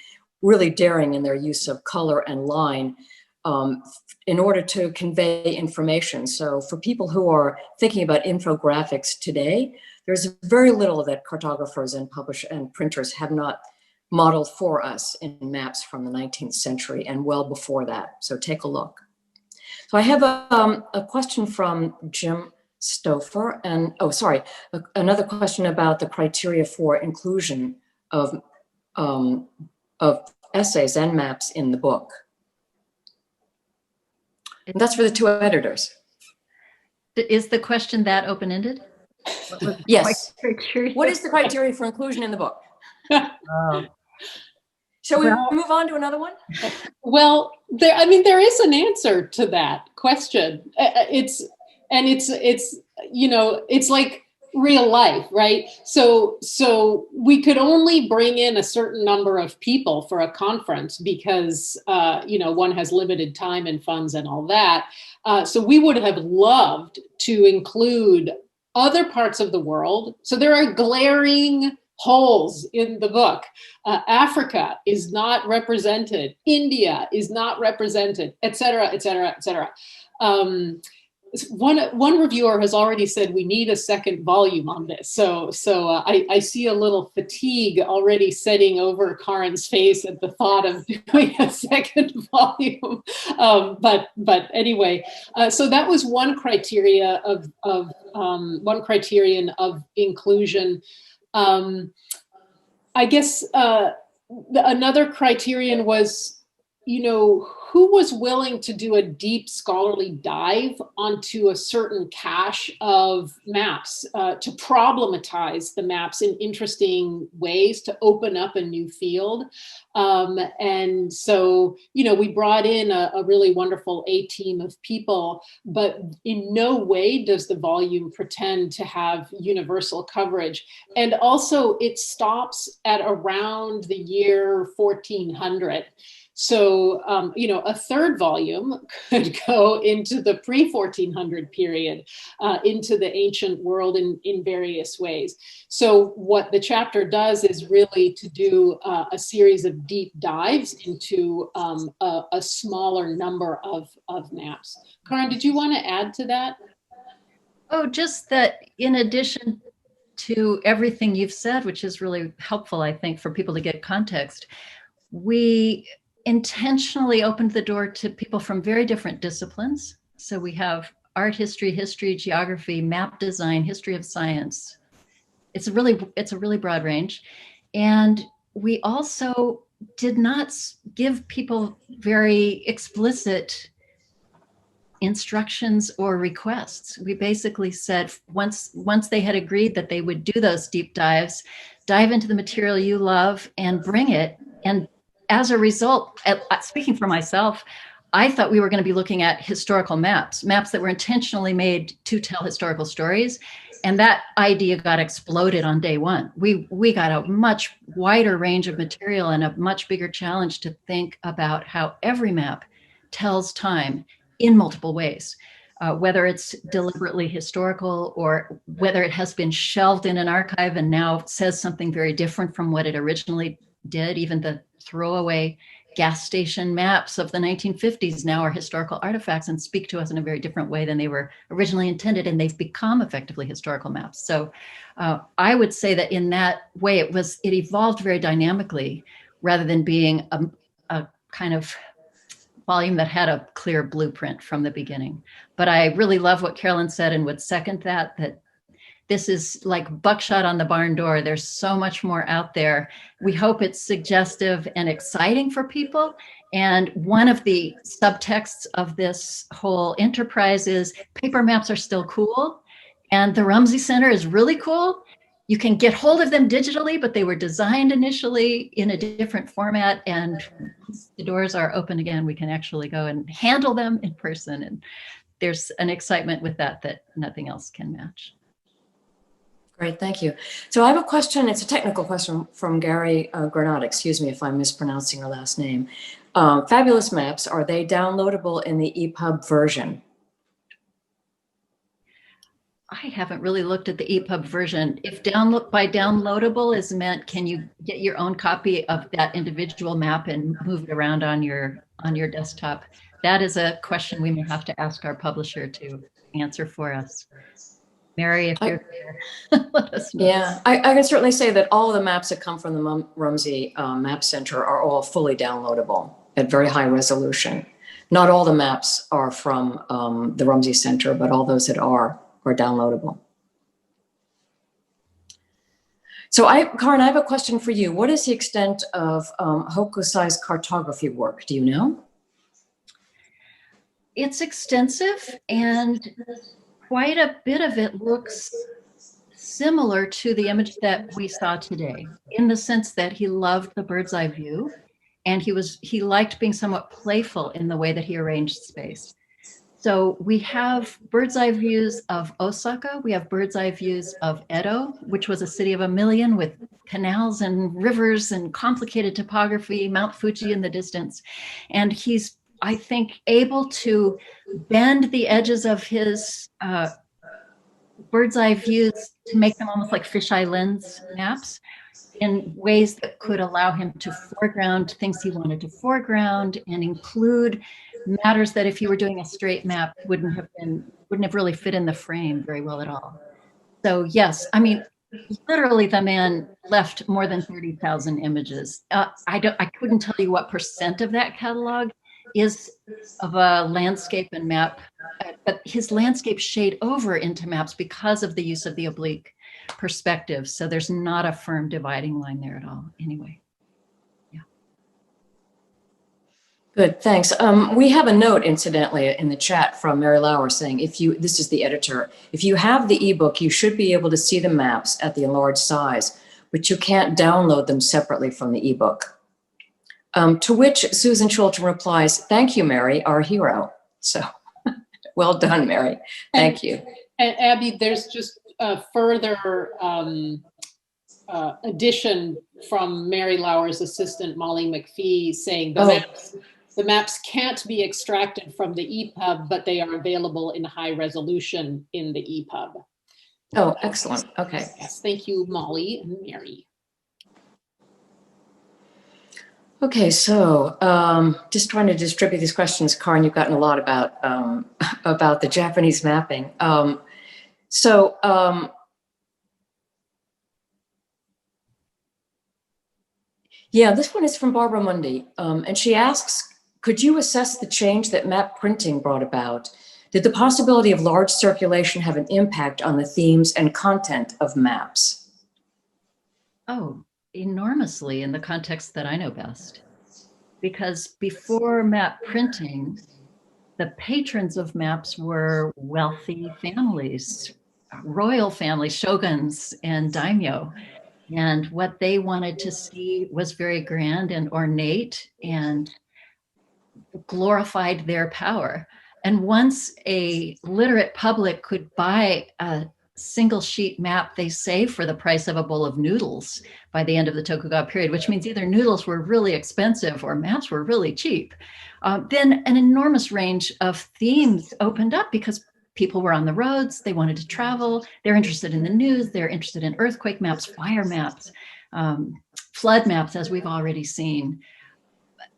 really daring in their use of color and line in order to convey information. So for people who are thinking about infographics today, there's very little that cartographers and printers have not modeled for us in maps from the 19th century and well before that. So take a look. So I have a question from Jim Stouffer, and another question about the criteria for inclusion of essays and maps in the book. And that's for the two editors. Is the question that open-ended? What was the Yes. criteria? What is the criteria for inclusion in the book? Oh, Shall we Well- move on to another one? Well, there is an answer to that question. It's like real life, right? So we could only bring in a certain number of people for a conference because, one has limited time and funds and all that. So we would have loved to include other parts of the world. So there are glaring holes in the book. Africa is not represented. India is not represented, et cetera, et cetera, et cetera. One reviewer has already said we need a second volume on this. So I see a little fatigue already setting over Kären's face at the thought of doing a second volume. But anyway, so that was one criteria of one criterion of inclusion. I guess another criterion was, who was willing to do a deep scholarly dive onto a certain cache of maps, to problematize the maps in interesting ways, to open up a new field. And so, we brought in a really wonderful team of people, but in no way does the volume pretend to have universal coverage. And also it stops at around the year 1400. So, a third volume could go into the pre-1400 period, into the ancient world in various ways. So what the chapter does is really to do a series of deep dives into a smaller number of maps. Kären, did you want to add to that? Oh, just that in addition to everything you've said, which is really helpful, I think, for people to get context, we intentionally opened the door to people from very different disciplines. So we have art history, geography, map design, history of science. It's a really broad range. And we also did not give people very explicit instructions or requests. We basically said once they had agreed that they would do those deep dives, dive into the material you love and bring it. And as a result, speaking for myself, I thought we were going to be looking at historical maps that were intentionally made to tell historical stories. And that idea got exploded on day one. We got a much wider range of material and a much bigger challenge to think about how every map tells time in multiple ways, whether it's deliberately historical or whether it has been shelved in an archive and now says something very different from what it originally did. Even the throwaway gas station maps of the 1950s now are historical artifacts and speak to us in a very different way than they were originally intended, and they've become effectively historical maps. So I would say that in that way, it evolved very dynamically rather than being a kind of volume that had a clear blueprint from the beginning. But I really love what Carolyn said and would second that this is like buckshot on the barn door. There's so much more out there. We hope it's suggestive and exciting for people. And one of the subtexts of this whole enterprise is paper maps are still cool. And the Rumsey Center is really cool. You can get hold of them digitally, but they were designed initially in a different format. And once the doors are open again, we can actually go and handle them in person. And there's an excitement with that nothing else can match. Great, thank you. So I have a question. It's a technical question from Gary Granat. Excuse me if I'm mispronouncing your last name. Fabulous maps, are they downloadable in the EPUB version? I haven't really looked at the EPUB version. If by downloadable is meant, can you get your own copy of that individual map and move it around on your desktop? That is a question we may have to ask our publisher to answer for us. Mary, if you're here, let us know. Yeah, I can certainly say that all of the maps that come from the Rumsey Map Center are all fully downloadable at very high resolution. Not all the maps are from the Rumsey Center, but all those that are downloadable. So Kären, I have a question for you. What is the extent of Hokusai's cartography work? Do you know? It's extensive, and quite a bit of it looks similar to the image that we saw today, in the sense that he loved the bird's eye view, and he liked being somewhat playful in the way that he arranged space. So we have bird's eye views of Osaka. We have bird's eye views of Edo, which was a city of 1 million with canals and rivers and complicated topography, Mount Fuji in the distance. And he's, I think, able to bend the edges of his bird's eye views to make them almost like fisheye lens maps in ways that could allow him to foreground things he wanted to foreground and include matters that if you were doing a straight map wouldn't have really fit in the frame very well at all. So yes, I mean, literally the man left more than 30,000 images. I couldn't tell you what % of that catalog is of a landscape and map, but his landscape shade over into maps because of the use of the oblique perspective. So there's not a firm dividing line there at all anyway. Yeah. Good, thanks. We have a note, incidentally, in the chat from Mary Lauer saying, this is the editor, if you have the ebook, you should be able to see the maps at the enlarged size, but you can't download them separately from the ebook. To which Susan Chilton replies, thank you, Mary, our hero. So well done, Mary. Thank you. And Abby, there's just a further addition from Mary Lauer's assistant, Molly McPhee, saying the maps can't be extracted from the EPUB, but they are available in high resolution in the EPUB. Oh, excellent. Okay. Yes, thank you, Molly and Mary. Okay, so just trying to distribute these questions. Kären, you've gotten a lot about the Japanese mapping. Yeah, this one is from Barbara Mundy, and she asks, could you assess the change that map printing brought about? Did the possibility of large circulation have an impact on the themes and content of maps? Oh, enormously in the context that I know best. Because before map printing, the patrons of maps were wealthy families, royal families, shoguns and daimyo. And what they wanted to see was very grand and ornate and glorified their power. And once a literate public could buy a single sheet map, they say, for the price of a bowl of noodles by the end of the Tokugawa period, which means either noodles were really expensive or maps were really cheap. Then an enormous range of themes opened up because people were on the roads, they wanted to travel, they're interested in the news, they're interested in earthquake maps, fire maps, flood maps, as we've already seen.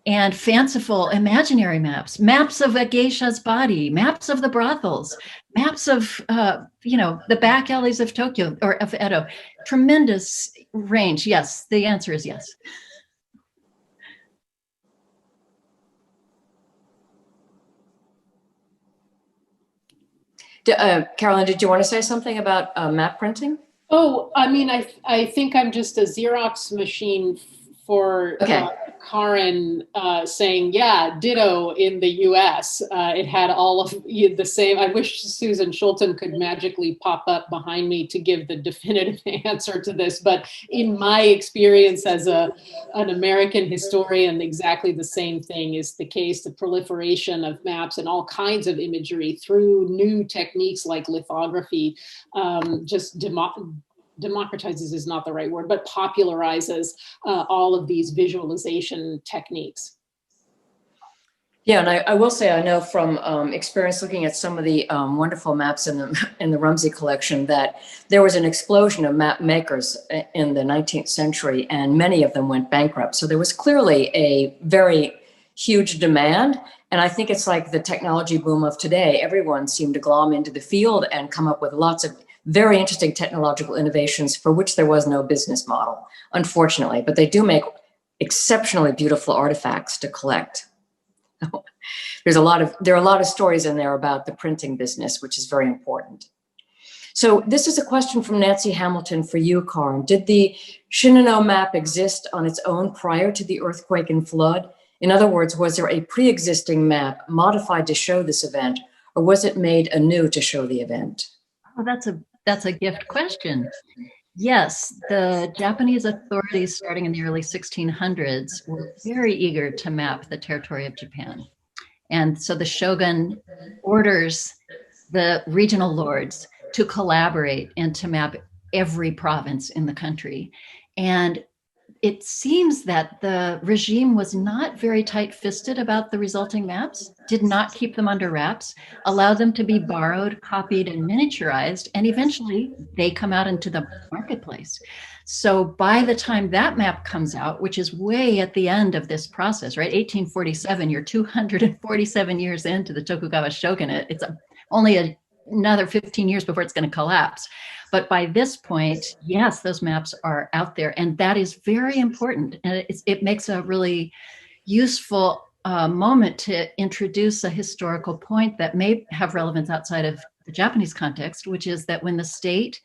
And fanciful imaginary maps, maps of a geisha's body, maps of the brothels, maps of, the back alleys of Tokyo or of Edo. Tremendous range. Yes, the answer is yes. Carolyn, did you want to say something about map printing? Oh, I mean, I think I'm just a Xerox machine for Kären saying, yeah, ditto in the US. It had all of the same. I wish Susan Chilton could magically pop up behind me to give the definitive answer to this. But in my experience as an American historian, exactly the same thing is the case. The proliferation of maps and all kinds of imagery through new techniques like lithography just democratizes is not the right word, but popularizes all of these visualization techniques. Yeah, and I will say I know from experience looking at some of the wonderful maps in the Rumsey collection that there was an explosion of map makers in the 19th century, and many of them went bankrupt. So there was clearly a very huge demand, and I think it's like the technology boom of today. Everyone seemed to glom into the field and come up with lots of very interesting technological innovations for which there was no business model, unfortunately, but they do make exceptionally beautiful artifacts to collect. There are a lot of stories in there about the printing business, which is very important. So this is a question from Nancy Hamilton for you, Kären. Did the Shinano map exist on its own prior to the earthquake and flood? In other words, was there a pre-existing map modified to show this event, or was it made anew to show the event? Oh, that's a That's a gift question. Yes, the Japanese authorities starting in the early 1600s were very eager to map the territory of Japan. And so the shogun orders the regional lords to collaborate and to map every province in the country. And it seems that the regime was not very tight-fisted about the resulting maps, did not keep them under wraps, allowed them to be borrowed, copied, and miniaturized, and eventually they come out into the marketplace. So by the time that map comes out, which is way at the end of this process, right, 1847, you're 247 years into the Tokugawa shogunate, it's only another 15 years before it's going to collapse. But by this point, yes, those maps are out there, and that is very important. And it makes a really useful moment to introduce a historical point that may have relevance outside of the Japanese context, which is that when the state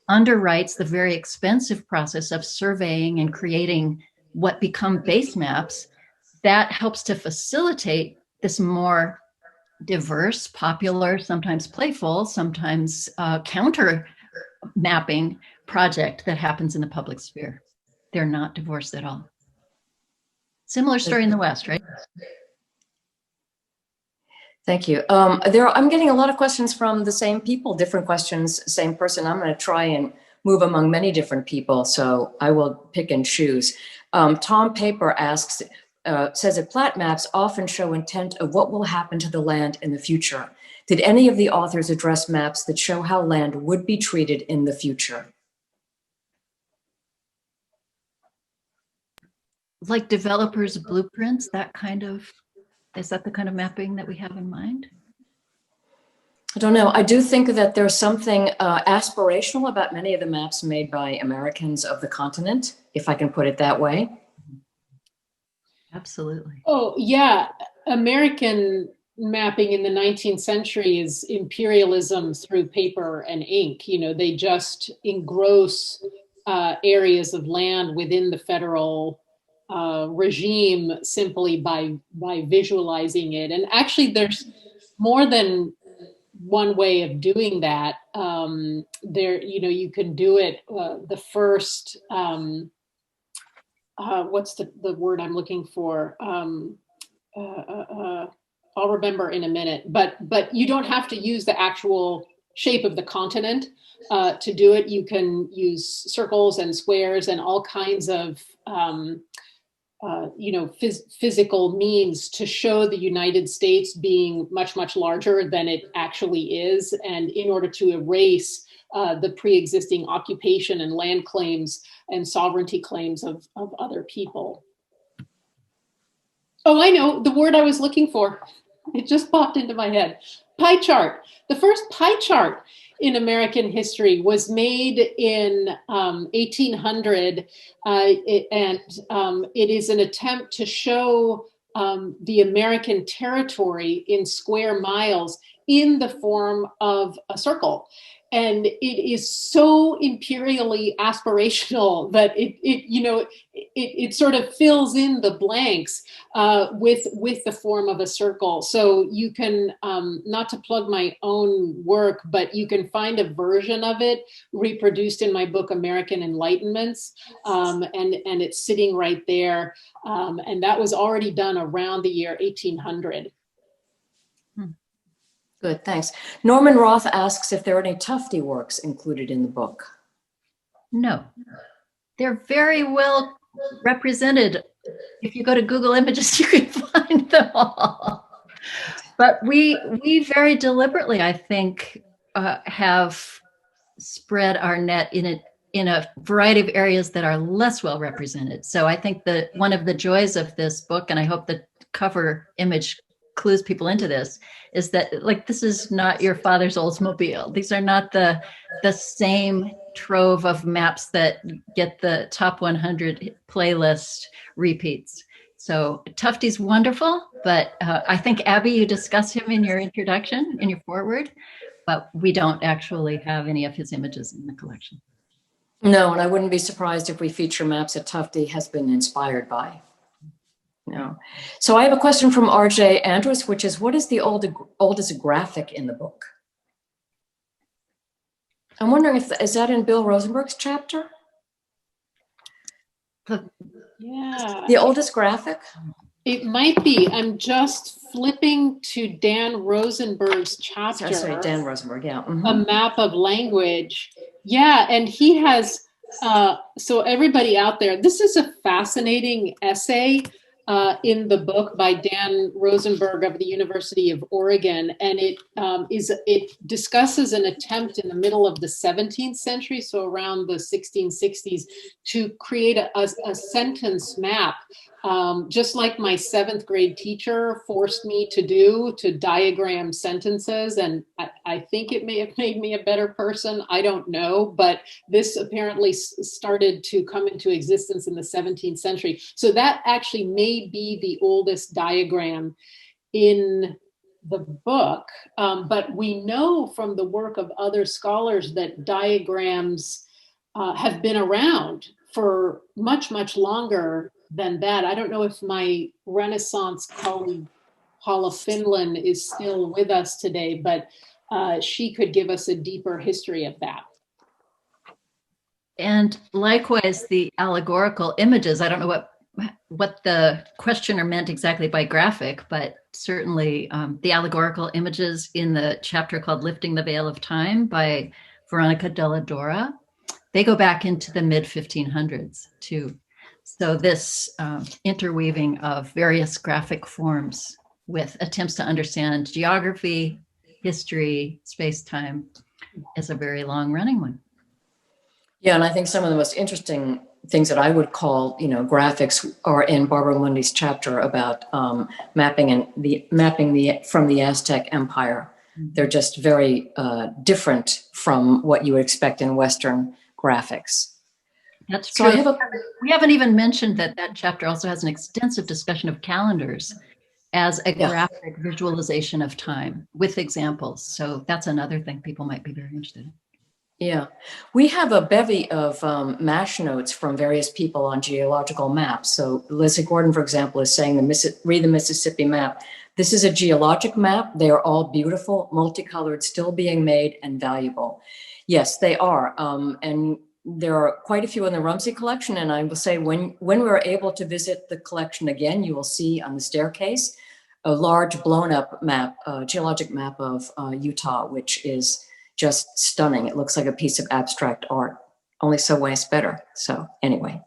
underwrites the very expensive process of surveying and creating what become base maps, that helps to facilitate this more diverse, popular, sometimes playful, sometimes counter mapping project that happens in the public sphere. They're not divorced at all. Similar story in the West, right? Thank you. I'm getting a lot of questions from the same people, different questions, same person. I'm going to try and move among many different people, so I will pick and choose. Tom Paper asks, says that plat maps often show intent of what will happen to the land in the future. Did any of the authors address maps that show how land would be treated in the future? Like developers' blueprints, that kind of, is that the kind of mapping that we have in mind? I don't know. I do think that there's something aspirational about many of the maps made by Americans of the continent, if I can put it that way. Absolutely. Oh, yeah. American mapping in the 19th century is imperialism through paper and ink. You know, they just engross areas of land within the federal regime simply by visualizing it. And actually, there's more than one way of doing that. You can do it. The first. What's the word I'm looking for? I'll remember in a minute, but you don't have to use the actual shape of the continent to do it. You can use circles and squares and all kinds of physical means to show the United States being much, much larger than it actually is. And in order to erase the pre-existing occupation and land claims and sovereignty claims of other people. Oh, I know the word I was looking for. It just popped into my head. Pie chart. The first pie chart in American history was made in 1800, it is an attempt to show the American territory in square miles in the form of a circle. And it is so imperially aspirational that it sort of fills in the blanks with the form of a circle. So you can, not to plug my own work, but you can find a version of it reproduced in my book, American Enlightenments, and it's sitting right there. And that was already done around the year 1800. Good, thanks. Norman Roth asks if there are any Tufte works included in the book. No, they're very well represented. If you go to Google Images, you can find them all. But we very deliberately, I think, have spread our net in a variety of areas that are less well represented. So I think that one of the joys of this book, and I hope the cover image clues people into this, is that this is not your father's Oldsmobile. These are not the same trove of maps that get the top 100 playlist repeats. So Tufte's wonderful, but I think, Abby, you discuss him in your introduction, in your foreword, but we don't actually have any of his images in the collection. No, and I wouldn't be surprised if we feature maps that Tufte has been inspired by. No. So I have a question from RJ Andrus, which is, what is the oldest graphic in the book? I'm wondering is that in Bill Rosenberg's chapter? Yeah. The oldest graphic? It might be. I'm just flipping to Dan Rosenberg's chapter. Sorry, Dan Rosenberg, yeah. A map of language. Yeah, and he has, so everybody out there, this is a fascinating essay in the book by Dan Rosenberg of the University of Oregon, and it discusses an attempt in the middle of the 17th century, so around the 1660s, to create a sentence map. Just like my 7th grade teacher forced me to do, to diagram sentences. And I think it may have made me a better person. I don't know, but this apparently started to come into existence in the 17th century. So that actually may be the oldest diagram in the book. But we know from the work of other scholars that diagrams have been around for much, much longer than that. I don't know if my Renaissance colleague, Paula Finlan, is still with us today, but she could give us a deeper history of that. And likewise, the allegorical images, I don't know what the questioner meant exactly by graphic, but certainly the allegorical images in the chapter called Lifting the Veil of Time by Veronica Della Dora, they go back into the mid-1500s too. So this interweaving of various graphic forms with attempts to understand geography, history, space-time is a very long-running one. Yeah, and I think some of the most interesting things that I would call, graphics are in Barbara Mundy's chapter about mapping from the Aztec Empire. They're just very different from what you would expect in Western graphics. That's true. So we haven't even mentioned that chapter also has an extensive discussion of calendars as a graphic visualization of time with examples. So that's another thing people might be very interested in. Yeah, we have a bevy of MASH notes from various people on geological maps. So Leslie Gordon, for example, is saying, read the Mississippi map. This is a geologic map. They are all beautiful, multicolored, still being made and valuable. Yes, they are. And there are quite a few in the Rumsey collection. And I will say when we're able to visit the collection again, you will see on the staircase a large blown up map, geologic map of Utah, which is just stunning. It looks like a piece of abstract art, only so ways better. So anyway,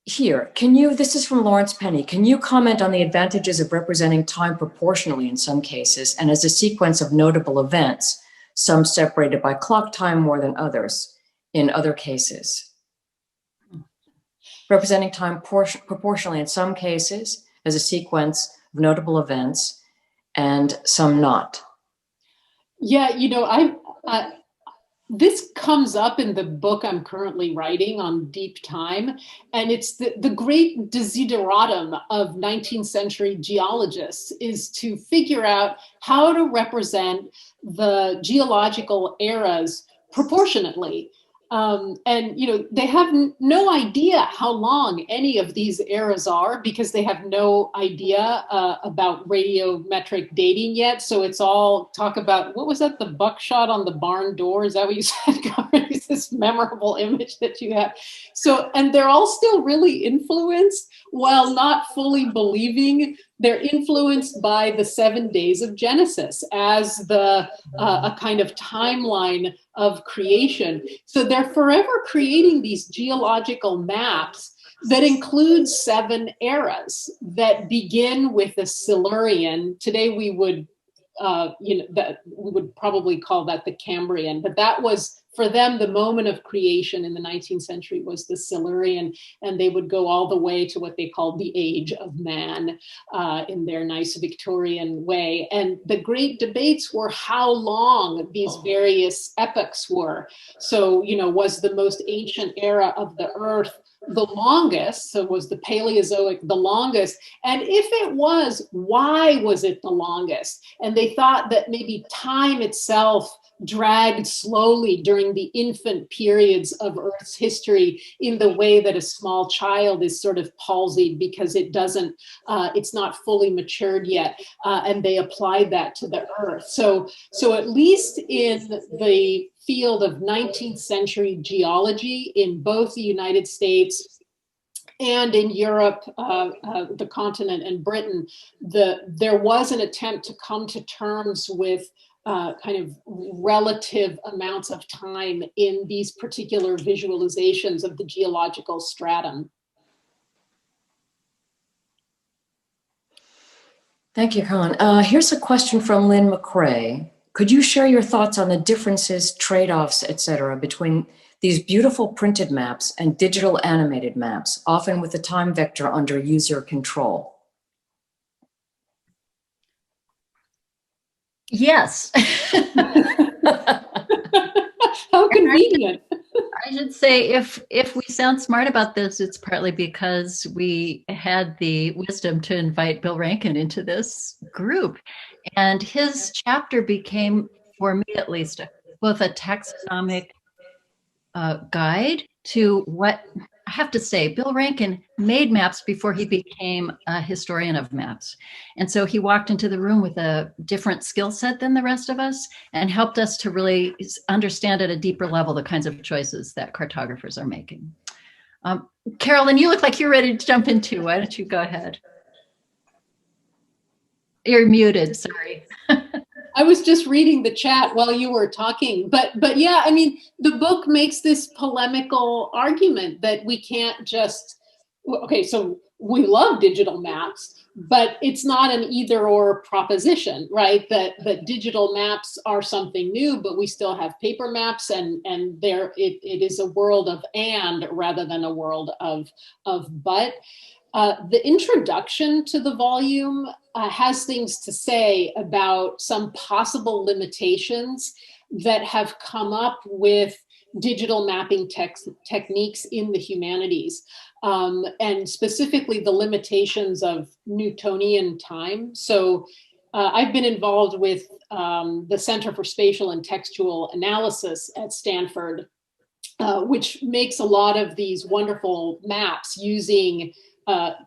here, this is from Lawrence Penny. Can you comment on the advantages of representing time proportionally in some cases and as a sequence of notable events, some separated by clock time more than others in other cases? Representing time proportionally in some cases as a sequence of notable events and some not. Yeah, this comes up in the book I'm currently writing on deep time, and it's the great desideratum of 19th century geologists is to figure out how to represent the geological eras proportionately. And they have no idea how long any of these eras are because they have no idea about radiometric dating yet. So it's all talk about, what was that, the buckshot on the barn door? Is that what you said? It's this memorable image that you have. So, and they're all still really influenced while not fully believing. They're influenced by the 7 days of Genesis as a kind of timeline of creation. So they're forever creating these geological maps that include 7 eras that begin with the Silurian. Today we would, that we would probably call that the Cambrian, but that was for them the moment of creation in the 19th century was the Silurian, and they would go all the way to what they called the age of man in their nice Victorian way. And the great debates were how long these various epochs were. So, was the most ancient era of the earth the longest? So was the Paleozoic the longest? And if it was, why was it the longest? And they thought that maybe time itself dragged slowly during the infant periods of Earth's history in the way that a small child is sort of palsied because it's not fully matured yet. And they applied that to the Earth. So at least in the field of 19th century geology in both the United States and in Europe, the continent, and Britain, there was an attempt to come to terms with kind of relative amounts of time in these particular visualizations of the geological stratum. Thank you, Colin. Here's a question from Lynn McCrae. Could you share your thoughts on the differences, trade-offs, et cetera, between these beautiful printed maps and digital animated maps, often with the time vector under user control? Yes. How convenient. I should say, if we sound smart about this, it's partly because we had the wisdom to invite Bill Rankin into this group. And his chapter became, for me at least, both a taxonomic guide to what, I have to say, Bill Rankin made maps before he became a historian of maps. And so he walked into the room with a different skill set than the rest of us and helped us to really understand at a deeper level the kinds of choices that cartographers are making. Carolyn, you look like you're ready to jump in too. Why don't you go ahead? You're muted, sorry. I was just reading the chat while you were talking, but yeah, I mean, the book makes this polemical argument that we can't just, okay, so we love digital maps, but it's not an either or proposition, right? That digital maps are something new, but we still have paper maps, and it is a world of and rather than a world of but. The introduction to the volume has things to say about some possible limitations that have come up with digital mapping techniques in the humanities, and specifically the limitations of Newtonian time. So I've been involved with the Center for Spatial and Textual Analysis at Stanford, which makes a lot of these wonderful maps using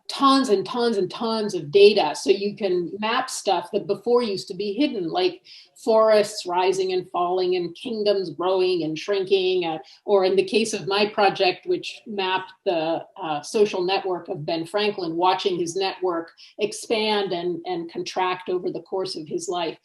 tons and tons and tons of data. So you can map stuff that before used to be hidden, like forests rising and falling and kingdoms growing and shrinking, or in the case of my project, which mapped the social network of Ben Franklin, watching his network expand and contract over the course of his life.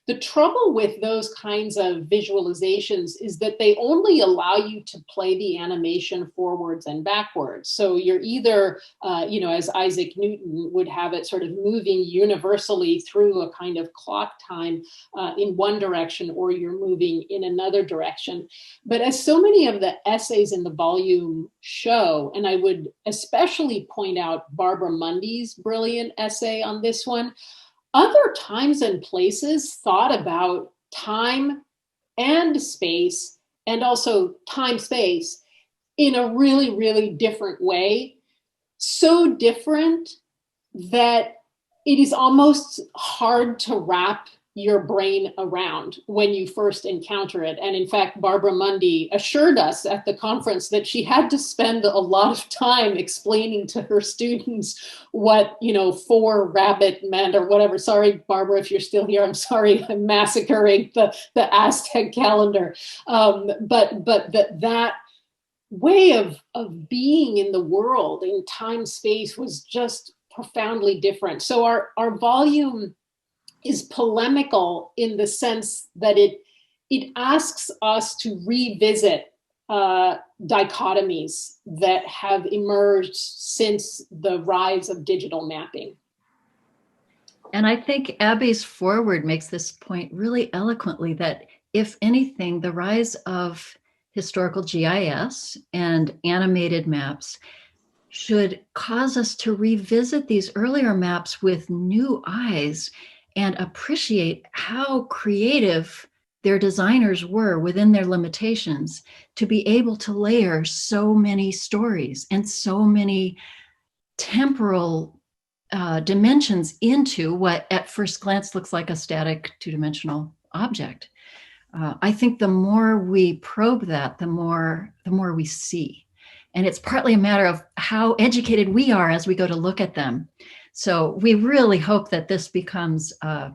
The trouble with those kinds of visualizations is that they only allow you to play the animation forwards and backwards. So you're either, as Isaac Newton would have it, sort of moving universally through a kind of clock time in one direction, or you're moving in another direction. But as so many of the essays in the volume show, and I would especially point out Barbara Mundy's brilliant essay on this one, other times and places thought about time and space, and also time-space, in a really, really different way. So different that it is almost hard to wrap your brain around when you first encounter it. And in fact, Barbara Mundy assured us at the conference that she had to spend a lot of time explaining to her students what, four rabbit meant or whatever. Sorry, Barbara, if you're still here, I'm sorry, I'm massacring the Aztec calendar. But that way of being in the world in time space was just profoundly different. So our volume is polemical in the sense that it asks us to revisit dichotomies that have emerged since the rise of digital mapping. And I think Abby's foreword makes this point really eloquently, that if anything, the rise of historical GIS and animated maps should cause us to revisit these earlier maps with new eyes and appreciate how creative their designers were within their limitations to be able to layer so many stories and so many temporal dimensions into what at first glance looks like a static two-dimensional object. I think the more we probe that, the more we see. And it's partly a matter of how educated we are as we go to look at them. So we really hope that this becomes a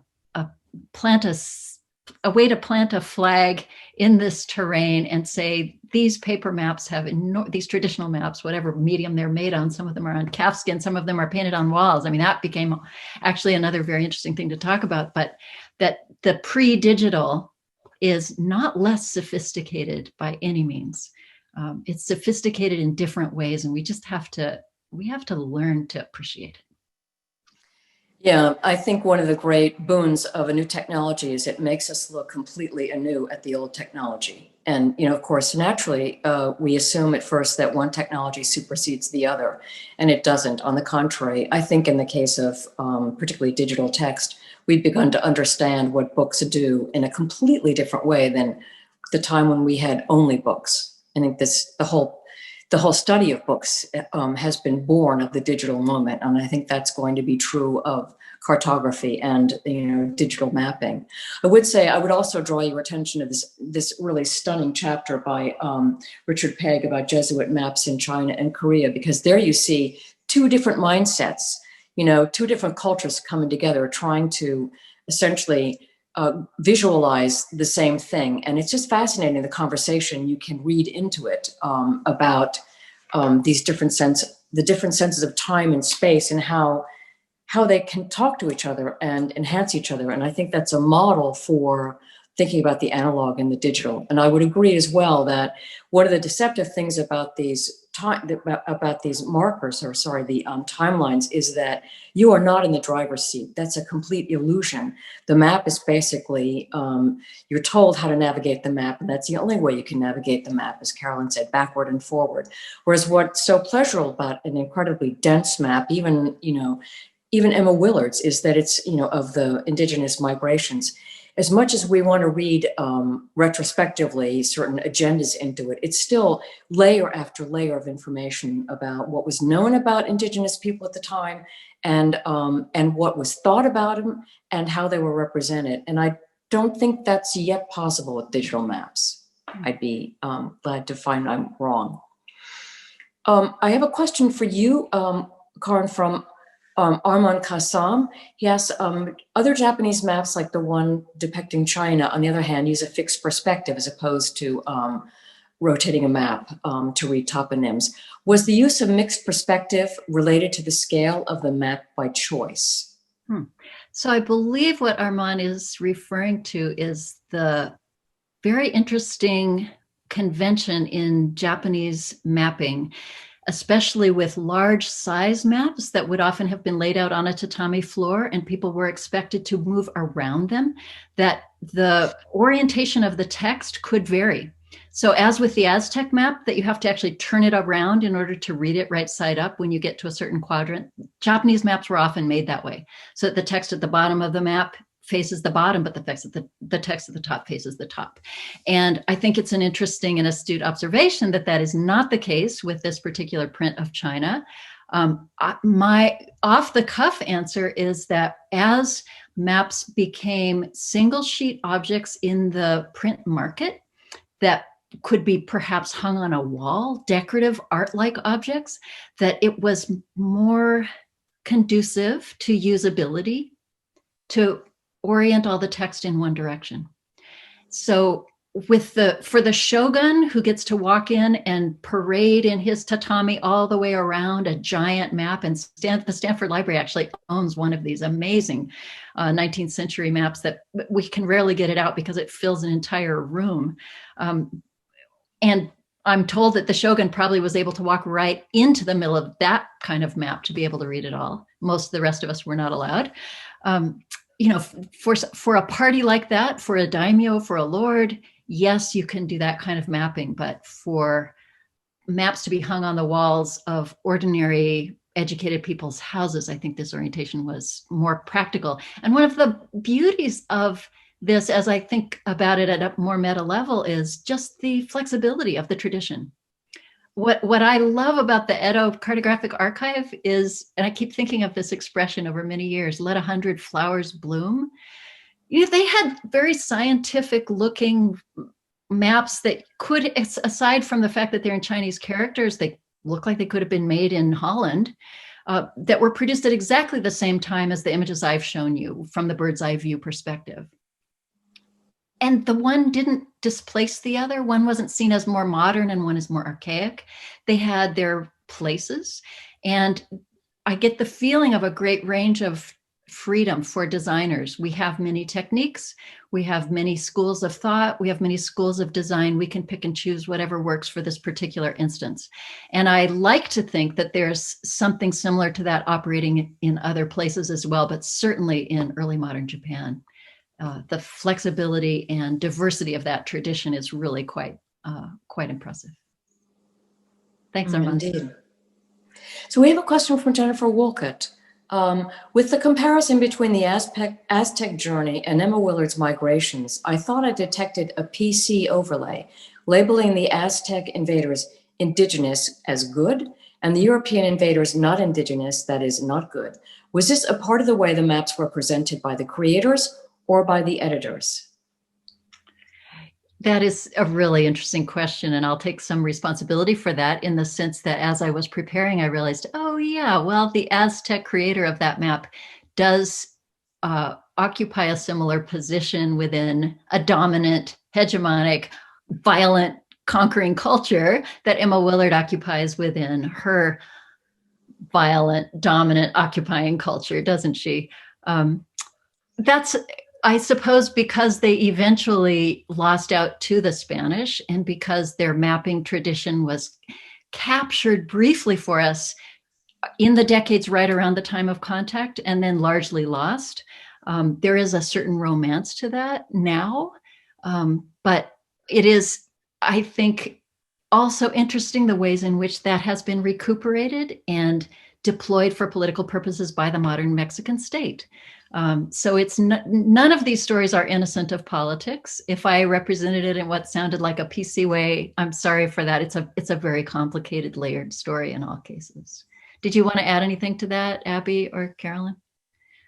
way to plant a flag in this terrain and say, these paper maps have, these traditional maps, whatever medium they're made on, some of them are on calfskin, some of them are painted on walls. I mean, that became actually another very interesting thing to talk about, but that the pre-digital is not less sophisticated by any means. It's sophisticated in different ways, and we have to learn to appreciate it. Yeah, I think one of the great boons of a new technology is it makes us look completely anew at the old technology. And, of course, naturally, we assume at first that one technology supersedes the other, and it doesn't. On the contrary, I think in the case of particularly digital text, we've begun to understand what books do in a completely different way than the time when we had only books. I think the whole study of books has been born of the digital moment, and I think that's going to be true of cartography and digital mapping. I would also draw your attention to this really stunning chapter by Richard Pegg about Jesuit maps in China and Korea, because there you see two different mindsets, two different cultures coming together, trying to essentially visualize the same thing. And it's just fascinating, the conversation you can read into it about these the different senses of time and space, and how they can talk to each other and enhance each other. And I think that's a model for thinking about the analog and the digital. And I would agree as well that one of the deceptive things about these markers, the timelines, is that you are not in the driver's seat. That's a complete illusion. The map is basically, you're told how to navigate the map, and that's the only way you can navigate the map, as Carolyn said, backward and forward. Whereas what's so pleasurable about an incredibly dense map, even Emma Willard's, is that it's, of the indigenous migrations. As much as we want to read retrospectively certain agendas into it, it's still layer after layer of information about what was known about indigenous people at the time, and what was thought about them and how they were represented. And I don't think that's yet possible with digital maps. I'd be glad to find I'm wrong. I have a question for you, Kären, from Arman Kassam. He asks, other Japanese maps like the one depicting China, on the other hand, use a fixed perspective as opposed to rotating a map to read toponyms. Was the use of mixed perspective related to the scale of the map by choice? So I believe what Arman is referring to is the very interesting convention in Japanese mapping, especially with large size maps that would often have been laid out on a tatami floor and people were expected to move around them, that the orientation of the text could vary. So as with the Aztec map, that you have to actually turn it around in order to read it right side up when you get to a certain quadrant, Japanese maps were often made that way. So that the text at the bottom of the map faces the bottom, but the text at the top faces the top. And I think it's an interesting and astute observation that that is not the case with this particular print of China. My off-the-cuff answer is that as maps became single sheet objects in the print market that could be perhaps hung on a wall, decorative art-like objects, that it was more conducive to usability, to orient all the text in one direction. So for the shogun who gets to walk in and parade in his tatami all the way around a giant map, and the Stanford Library actually owns one of these amazing 19th century maps that we can rarely get it out because it fills an entire room. And I'm told that the shogun probably was able to walk right into the middle of that kind of map to be able to read it all. Most of the rest of us were not allowed. For a party like that, for a daimyo, for a lord, yes, you can do that kind of mapping. But for maps to be hung on the walls of ordinary educated people's houses, I think this orientation was more practical. And one of the beauties of this, as I think about it at a more meta level, is just the flexibility of the tradition. What I love about the Edo Cartographic Archive is, and I keep thinking of this expression over many years, let 100 flowers bloom. they had very scientific looking maps that could, aside from the fact that they're in Chinese characters, they look like they could have been made in Holland, that were produced at exactly the same time as the images I've shown you from the bird's eye view perspective. And the one didn't displace the other. One wasn't seen as more modern and one is more archaic. They had their places. And I get the feeling of a great range of freedom for designers. We have many techniques. We have many schools of thought. We have many schools of design. We can pick and choose whatever works for this particular instance. And I like to think that there's something similar to that operating in other places as well, but certainly in early modern Japan. The flexibility and diversity of that tradition is really quite impressive. Thanks, Armand. Indeed. So we have a question from Jennifer Wolcott. With the comparison between the Aztec journey and Emma Willard's migrations, I thought I detected a PC overlay, labeling the Aztec invaders indigenous as good and the European invaders not indigenous, that is not good. Was this a part of the way the maps were presented by the creators or by the editors? That is a really interesting question, and I'll take some responsibility for that in the sense that as I was preparing, I realized, oh yeah, well, the Aztec creator of that map does occupy a similar position within a dominant, hegemonic, violent, conquering culture that Emma Willard occupies within her violent, dominant, occupying culture, doesn't she? That's, I suppose, because they eventually lost out to the Spanish and because their mapping tradition was captured briefly for us in the decades right around the time of contact and then largely lost. There is a certain romance to that now, but it is, I think, also interesting the ways in which that has been recuperated and deployed for political purposes by the modern Mexican state. So it's none of these stories are innocent of politics. If I represented it in what sounded like a PC way, I'm sorry for that. It's a very complicated, layered story in all cases. Did you want to add anything to that, Abby or Carolyn?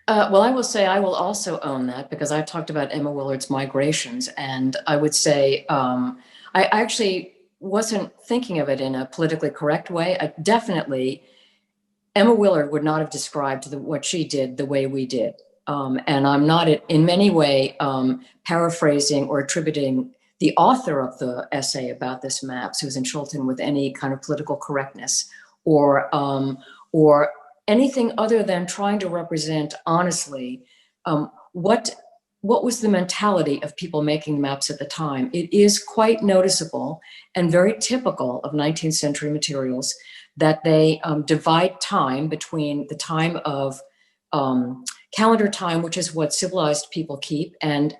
Well, I will say I will also own that because I've talked about Emma Willard's migrations, and I would say I actually wasn't thinking of it in a politically correct way. Definitely, Emma Willard would not have described what she did the way we did. And I'm not in many way paraphrasing or attributing the author of the essay about this map, Susan Schulten, with any kind of political correctness or anything other than trying to represent honestly what was the mentality of people making maps at the time. It is quite noticeable and very typical of 19th century materials that they divide time between the time of calendar time, which is what civilized people keep, and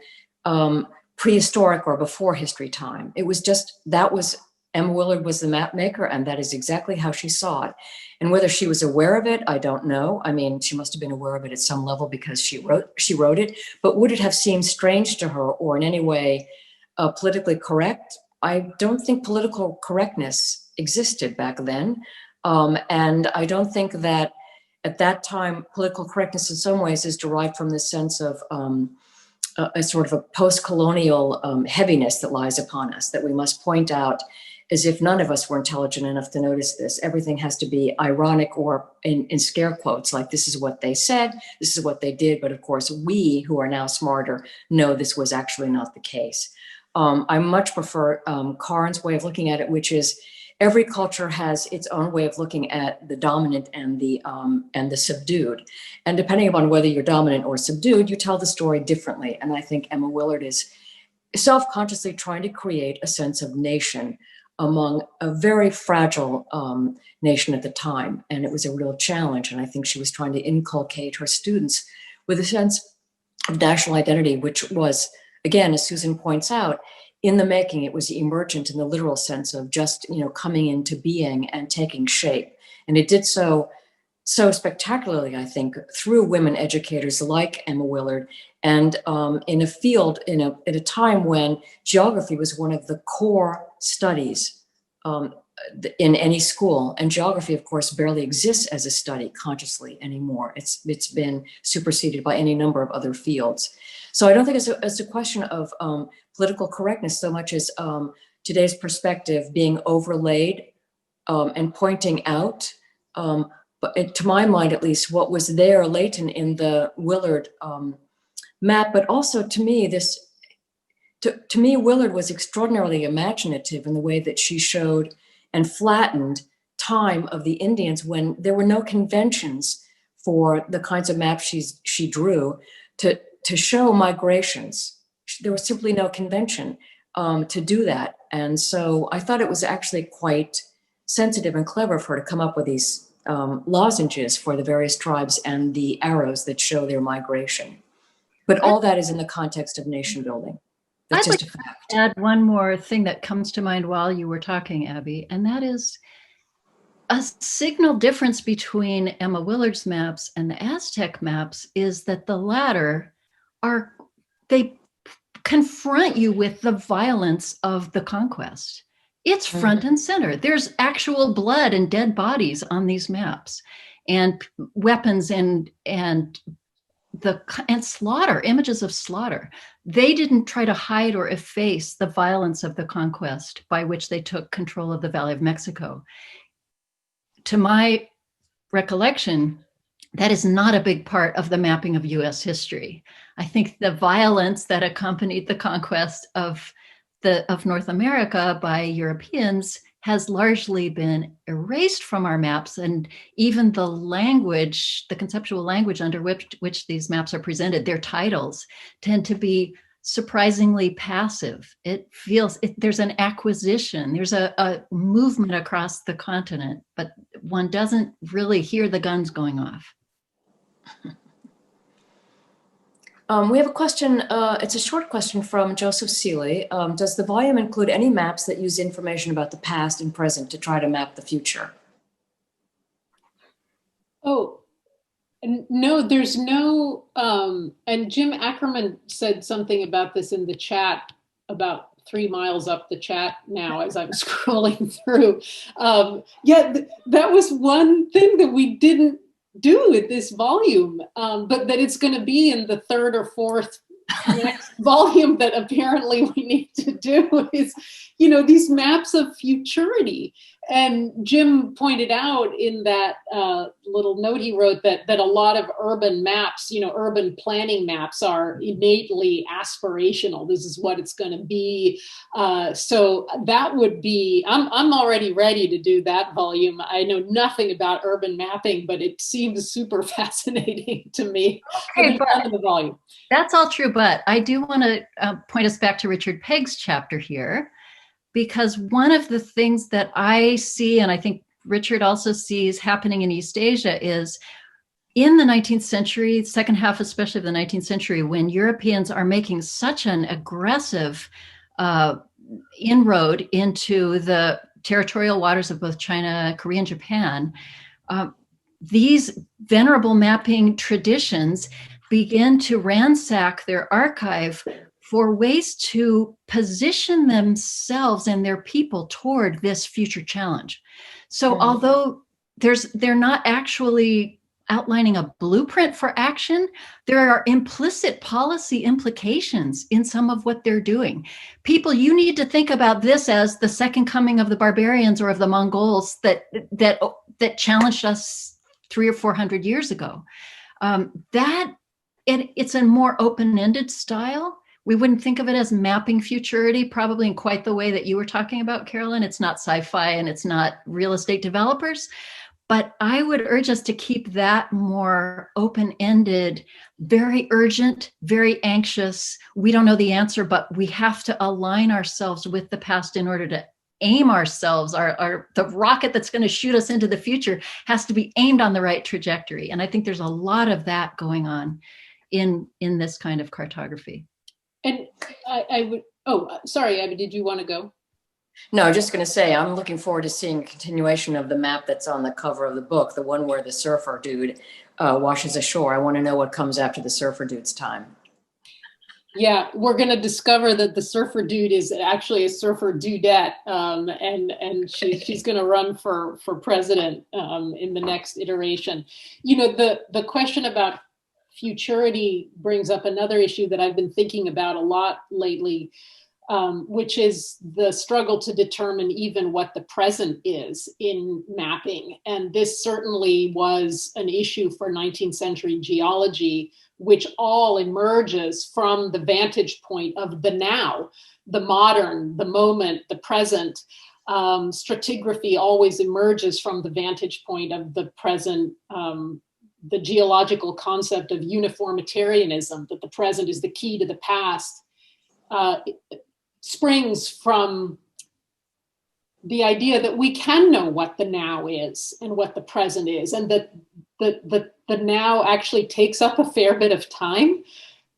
prehistoric or before history time. It was just, that was, Emma Willard was the map maker, and that is exactly how she saw it. And whether she was aware of it, I don't know. I mean, she must have been aware of it at some level because she wrote it, but would it have seemed strange to her or in any way politically correct? I don't think political correctness existed back then. And I don't think that at that time, political correctness in some ways is derived from this sense of a sort of a post-colonial heaviness that lies upon us, that we must point out as if none of us were intelligent enough to notice this. Everything has to be ironic or in scare quotes, like this is what they said, this is what they did, but of course we who are now smarter know this was actually not the case. I much prefer Kären's way of looking at it, which is every culture has its own way of looking at the dominant and the subdued. And depending upon whether you're dominant or subdued, you tell the story differently. And I think Emma Willard is self-consciously trying to create a sense of nation among a very fragile nation at the time. And it was a real challenge. And I think she was trying to inculcate her students with a sense of national identity, which was, again, as Susan points out, in the making. It was emergent in the literal sense of just, coming into being and taking shape. And it did so spectacularly, I think, through women educators like Emma Willard, and in a field, in a time when geography was one of the core studies in any school. And geography, of course, barely exists as a study consciously anymore. It's been superseded by any number of other fields. So I don't think it's a question of political correctness so much as today's perspective being overlaid and pointing out, but to my mind at least, what was there latent in the Willard map, but also to me, to me, Willard was extraordinarily imaginative in the way that she showed and flattened time of the Indians when there were no conventions for the kinds of maps she drew to show migrations. There was simply no convention to do that. And so I thought it was actually quite sensitive and clever for her to come up with these lozenges for the various tribes and the arrows that show their migration. But all that is in the context of nation building. That's I'd just like a fact. to add one more thing that comes to mind while you were talking, Abby, and that is a signal difference between Emma Willard's maps and the Aztec maps is that the latter they confront you with the violence of the conquest. It's front and center. There's actual blood and dead bodies on these maps, and weapons and slaughter, images of slaughter. They didn't try to hide or efface the violence of the conquest by which they took control of the Valley of Mexico. To my recollection, that is not a big part of the mapping of US history. I think the violence that accompanied the conquest of North America by Europeans has largely been erased from our maps, and even the language, the conceptual language under which these maps are presented, their titles tend to be surprisingly passive. It feels there's an acquisition, there's a movement across the continent, but one doesn't really hear the guns going off. We have a question, it's a short question from Joseph Seeley. Does the volume include any maps that use information about the past and present to try to map the future? Oh, no, there's no, and Jim Ackerman said something about this in the chat about 3 miles up the chat now as I'm scrolling through. That was one thing that we didn't do with this volume, but that it's going to be in the 3rd or 4th next volume that apparently we need to do is, these maps of futurity. And Jim pointed out in that little note he wrote that a lot of urban maps, urban planning maps are innately aspirational. This is what it's going to be. So that would be, I'm already ready to do that volume. I know nothing about urban mapping, but it seems super fascinating to me. Okay, but in the volume. That's all true, but I do want to point us back to Richard Pegg's chapter here, because one of the things that I see, and I think Richard also sees happening in East Asia, is in the 19th century, second half especially of the 19th century, when Europeans are making such an aggressive inroad into the territorial waters of both China, Korea, and Japan, these venerable mapping traditions begin to ransack their archive for ways to position themselves and their people toward this future challenge. So although they're not actually outlining a blueprint for action, there are implicit policy implications in some of what they're doing. People, you need to think about this as the second coming of the barbarians or of the Mongols that challenged us 300 or 400 years ago. It's a more open-ended style. We wouldn't think of it as mapping futurity, probably in quite the way that you were talking about, Carolyn. It's not sci-fi and it's not real estate developers. But I would urge us to keep that more open-ended, very urgent, very anxious. We don't know the answer, but we have to align ourselves with the past in order to aim ourselves. The rocket that's going to shoot us into the future has to be aimed on the right trajectory. And I think there's a lot of that going on in this kind of cartography. And I would, sorry, Abby, did you want to go? No, I'm just going to say, I'm looking forward to seeing a continuation of the map that's on the cover of the book, the one where the surfer dude washes ashore. I want to know what comes after the surfer dude's time. Yeah, we're going to discover that the surfer dude is actually a surfer dudette, and she's going to run for president in the next iteration. The question about futurity brings up another issue that I've been thinking about a lot lately, which is the struggle to determine even what the present is in mapping. And this certainly was an issue for 19th century geology, which all emerges from the vantage point of the now, the modern, the moment, the present. Stratigraphy always emerges from the vantage point of the present. The geological concept of uniformitarianism, that the present is the key to the past, springs from the idea that we can know what the now is and what the present is, and that the now actually takes up a fair bit of time.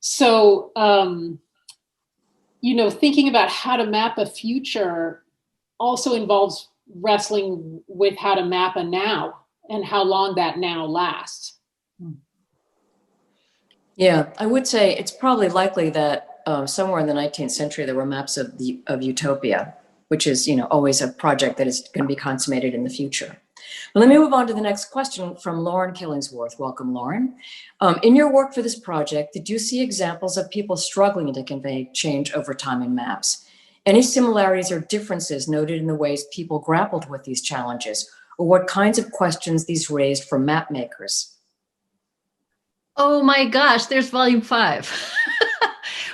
So, thinking about how to map a future also involves wrestling with how to map a now and how long that now lasts. Yeah, I would say it's probably likely that somewhere in the 19th century there were maps of utopia, which is always a project that is going to be consummated in the future. But let me move on to the next question from Lauren Killingsworth. Welcome, Lauren. In your work for this project, did you see examples of people struggling to convey change over time in maps? Any similarities or differences noted in the ways people grappled with these challenges, or what kinds of questions these raised for map makers? Oh my gosh, there's volume 5.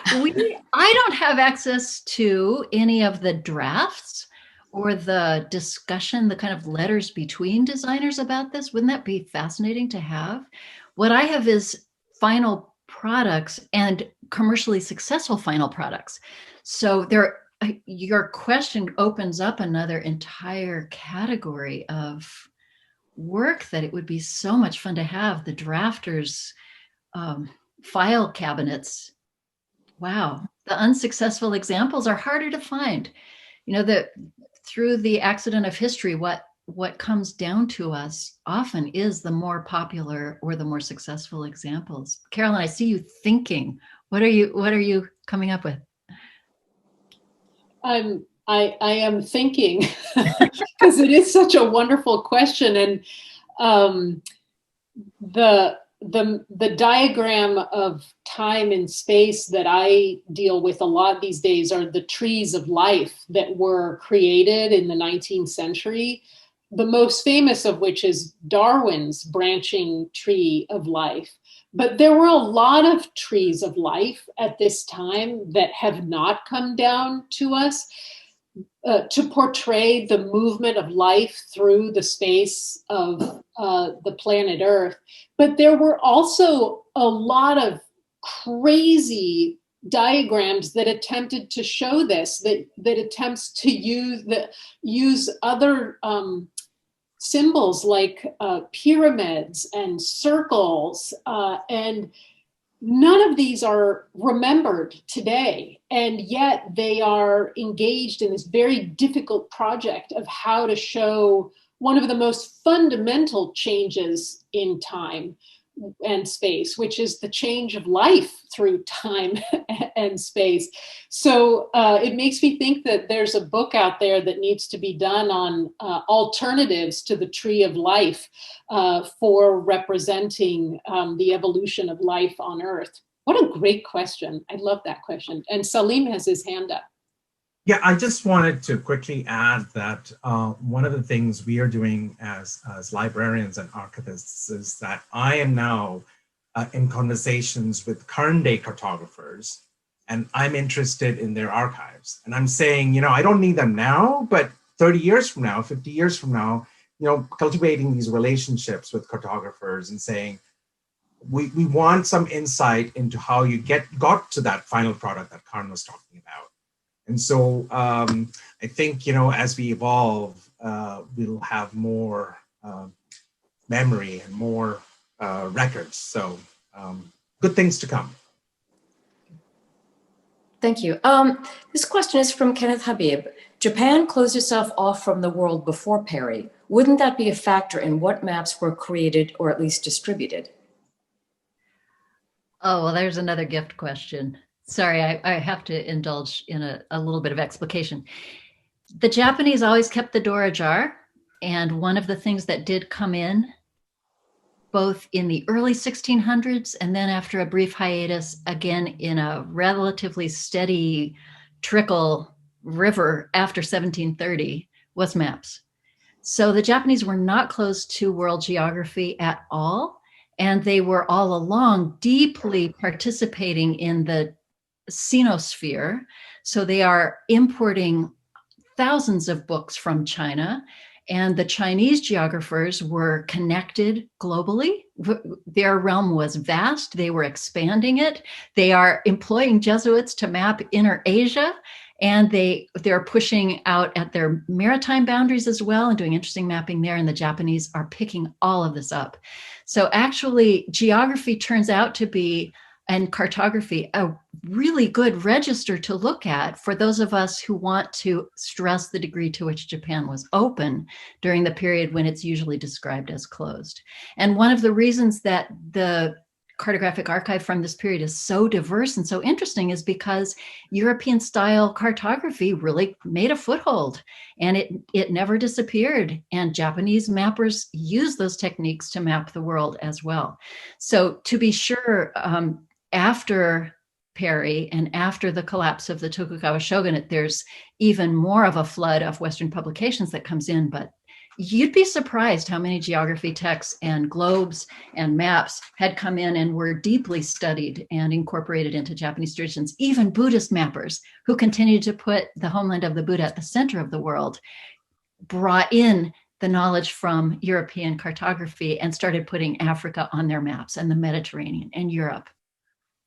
I don't have access to any of the drafts or the discussion, the kind of letters between designers about this. Wouldn't that be fascinating to have? What I have is final products and commercially successful final products. So your question opens up another entire category of work that it would be so much fun to have. The drafters' file cabinets. Wow, the unsuccessful examples are harder to find. That through the accident of history, what comes down to us often is the more popular or the more successful examples. Carolyn, I see you thinking. What are you coming up with? I am thinking because it is such a wonderful question, and the diagram of time and space that I deal with a lot these days are the trees of life that were created in the 19th century. The most famous of which is Darwin's branching tree of life. But there were a lot of trees of life at this time that have not come down to us to portray the movement of life through the space of the planet Earth. But there were also a lot of crazy diagrams that attempted to show this, that attempts to use other symbols like pyramids and circles, and none of these are remembered today, and yet they are engaged in this very difficult project of how to show one of the most fundamental changes in time and space, which is the change of life through time and space. So it makes me think that there's a book out there that needs to be done on alternatives to the tree of life for representing the evolution of life on Earth. What a great question. I love that question. And Salim has his hand up. Yeah, I just wanted to quickly add that one of the things we are doing as librarians and archivists is that I am now in conversations with current day cartographers, and I'm interested in their archives. And I'm saying, I don't need them now, but 30 years from now, 50 years from now, cultivating these relationships with cartographers and saying, we want some insight into how you got to that final product that Kären was talking about. And so I think, as we evolve, we'll have more memory and more records. So good things to come. Thank you. This question is from Kenneth Habib. Japan closed itself off from the world before Perry. Wouldn't that be a factor in what maps were created or at least distributed? Oh, well, there's another gift question. Sorry, I have to indulge in a little bit of explication. The Japanese always kept the door ajar. And one of the things that did come in both in the early 1600s and then after a brief hiatus, again in a relatively steady trickle river after 1730, was maps. So the Japanese were not closed to world geography at all, and they were all along deeply participating in the Sinosphere. So they are importing thousands of books from China, and the Chinese geographers were connected globally. Their realm was vast. They were expanding it. They are employing Jesuits to map Inner Asia, and they're pushing out at their maritime boundaries as well and doing interesting mapping there. And the Japanese are picking all of this up. So actually, geography turns out to be, and cartography, a really good register to look at for those of us who want to stress the degree to which Japan was open during the period when it's usually described as closed. And one of the reasons that the cartographic archive from this period is so diverse and so interesting is because European style cartography really made a foothold, and it never disappeared. And Japanese mappers use those techniques to map the world as well. So to be sure, after Perry and after the collapse of the Tokugawa shogunate, there's even more of a flood of Western publications that comes in, but you'd be surprised how many geography texts and globes and maps had come in and were deeply studied and incorporated into Japanese traditions. Even Buddhist mappers who continued to put the homeland of the Buddha at the center of the world brought in the knowledge from European cartography and started putting Africa on their maps, and the Mediterranean and Europe,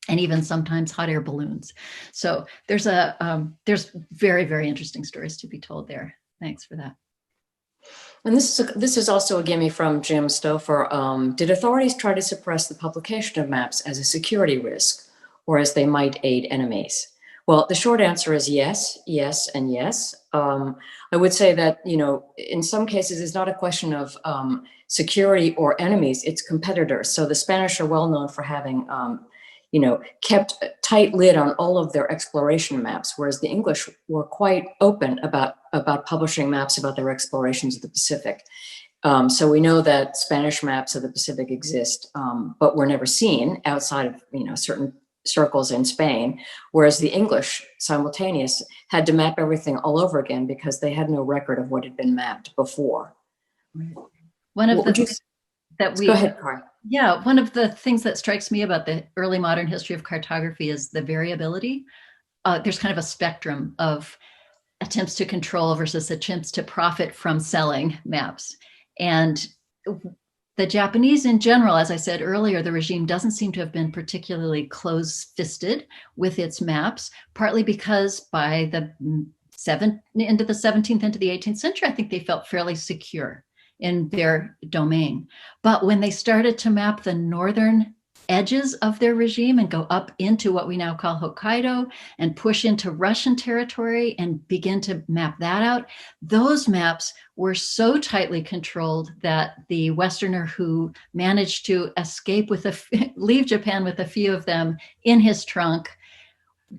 and even sometimes hot air balloons. So there's very, very interesting stories to be told there. Thanks for that. And this is also a gimme from Jim Stouffer. Did authorities try to suppress the publication of maps as a security risk, or as they might aid enemies? Well, the short answer is yes, yes, and yes. I would say that, in some cases, it's not a question of security or enemies, it's competitors. So the Spanish are well known for having kept a tight lid on all of their exploration maps, whereas the English were quite open about publishing maps about their explorations of the Pacific. So we know that Spanish maps of the Pacific exist, but were never seen outside of certain circles in Spain, whereas the English, simultaneous, had to map everything all over again because they had no record of what had been mapped before. One of the things that we go ahead, Karen. Yeah, one of the things that strikes me about the early modern history of cartography is the variability. There's kind of a spectrum of attempts to control versus attempts to profit from selling maps. And the Japanese in general, as I said earlier, the regime doesn't seem to have been particularly close-fisted with its maps, partly because by the into the 17th, into the 18th century, I think they felt fairly secure in their domain. But when they started to map the northern edges of their regime and go up into what we now call Hokkaido and push into Russian territory and begin to map that out, those maps were so tightly controlled that the Westerner who managed to escape leave Japan with a few of them in his trunk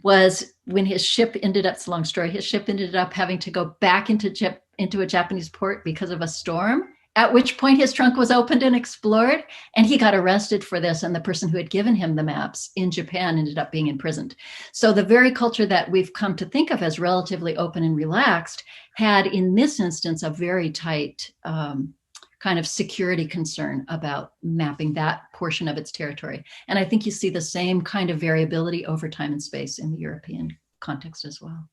was, when his ship ended up, it's a long story, his ship ended up having to go back into a Japanese port because of a storm, at which point his trunk was opened and explored, and he got arrested for this, and the person who had given him the maps in Japan ended up being imprisoned. So the very culture that we've come to think of as relatively open and relaxed had, in this instance, a very tight kind of security concern about mapping that portion of its territory. And I think you see the same kind of variability over time and space in the European context as well.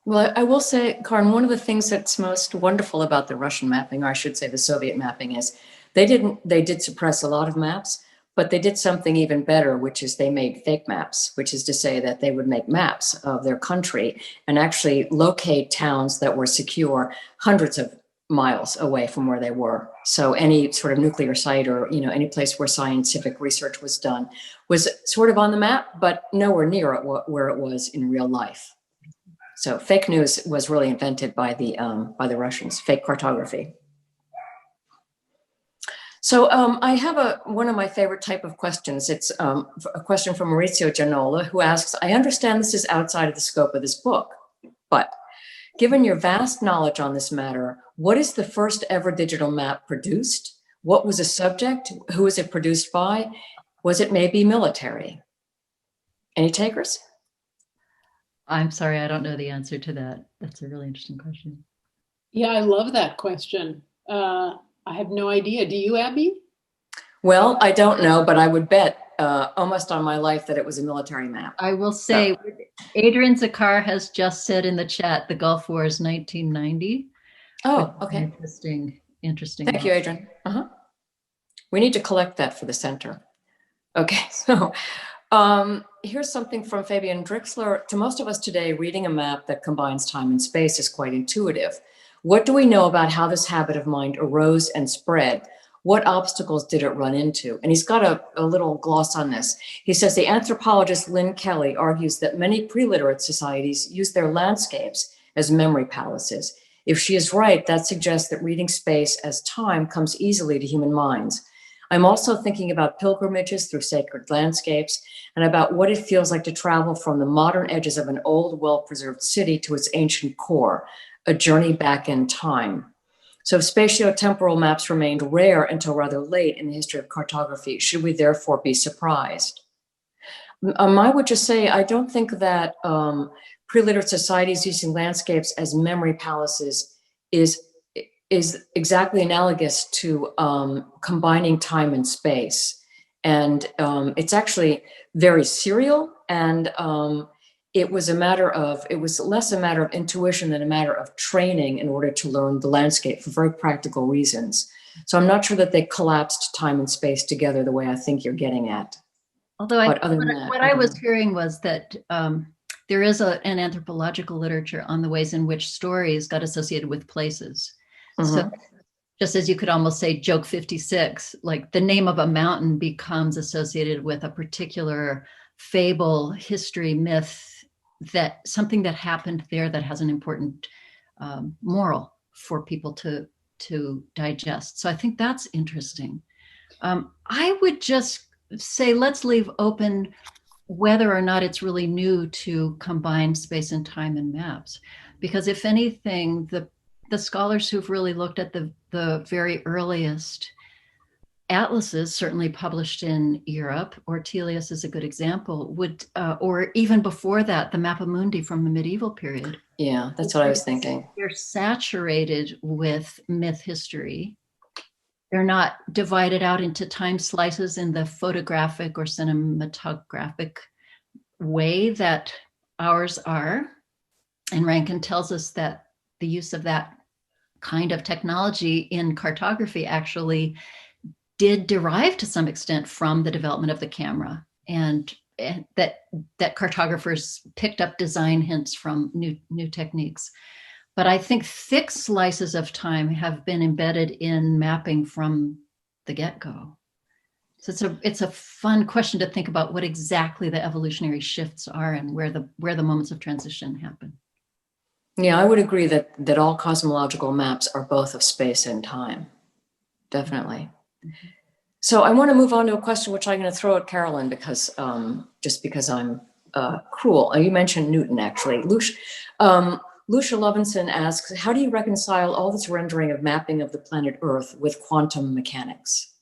Well, I will say, Kären, one of the things that's most wonderful about the Russian mapping, or I should say the Soviet mapping, is they did suppress a lot of maps, but they did something even better, which is they made fake maps, which is to say that they would make maps of their country and actually locate towns that were secure hundreds of miles away from where they were. So any sort of nuclear site or any place where scientific research was done was sort of on the map, but nowhere near where it was in real life. So fake news was really invented by the Russians, fake cartography. So I have one of my favorite type of questions. It's a question from Maurizio Gianola, who asks, I understand this is outside of the scope of this book, but given your vast knowledge on this matter, what is the first ever digital map produced? What was the subject? Who was it produced by? Was it maybe military? Any takers? I'm sorry, I don't know the answer to that. That's a really interesting question. Yeah, I love that question. I have no idea. Do you, Abby? Well, I don't know, but I would bet almost on my life that it was a military map. I will say, Adrian Zakar has just said in the chat, the Gulf War is 1990. Oh, okay. Interesting. Thank you, Adrian. We need to collect that for the center. Okay, so here's something from Fabian Drixler. To most of us today, reading a map that combines time and space is quite intuitive. What do we know about how this habit of mind arose and spread? What obstacles did it run into? And he's got a little gloss on this. He says the anthropologist Lynn Kelly argues that many pre-literate societies use their landscapes as memory palaces. If she is right, that suggests that reading space as time comes easily to human minds. I'm also thinking about pilgrimages through sacred landscapes and about what it feels like to travel from the modern edges of an old, well-preserved city to its ancient core, a journey back in time. So if spatiotemporal maps remained rare until rather late in the history of cartography, should we therefore be surprised? I would just say, I don't think that pre-literate societies using landscapes as memory palaces is exactly analogous to combining time and space. And it's actually very serial, and it was less a matter of intuition than a matter of training in order to learn the landscape for very practical reasons. So I'm not sure that they collapsed time and space together the way I think you're getting at. Although what I was hearing was that there is an anthropological literature on the ways in which stories got associated with places. So just as you could almost say joke 56, like the name of a mountain becomes associated with a particular fable, history, myth, that something that happened there that has an important moral for people to digest. So I think that's interesting. I would just say, let's leave open whether or not it's really new to combine space and time in maps. Because if anything, the scholars who've really looked at the very earliest atlases, certainly published in Europe, Ortelius is a good example, or even before that, the Mappa Mundi from the medieval period. Yeah, that's what I was thinking. They're saturated with myth history. They're not divided out into time slices in the photographic or cinematographic way that ours are. And Rankin tells us that the use of that kind of technology in cartography actually did derive to some extent from the development of the camera, and that cartographers picked up design hints from new techniques. But I think thick slices of time have been embedded in mapping from the get-go. So it's a fun question to think about what exactly the evolutionary shifts are and where the moments of transition happen. Yeah, I would agree that all cosmological maps are both of space and time. Definitely. Mm-hmm. So I want to move on to a question which I'm going to throw at Carolyn because just because I'm cruel. You mentioned Newton, actually. Lucia Lovinson asks, how do you reconcile all this rendering of mapping of the planet Earth with quantum mechanics?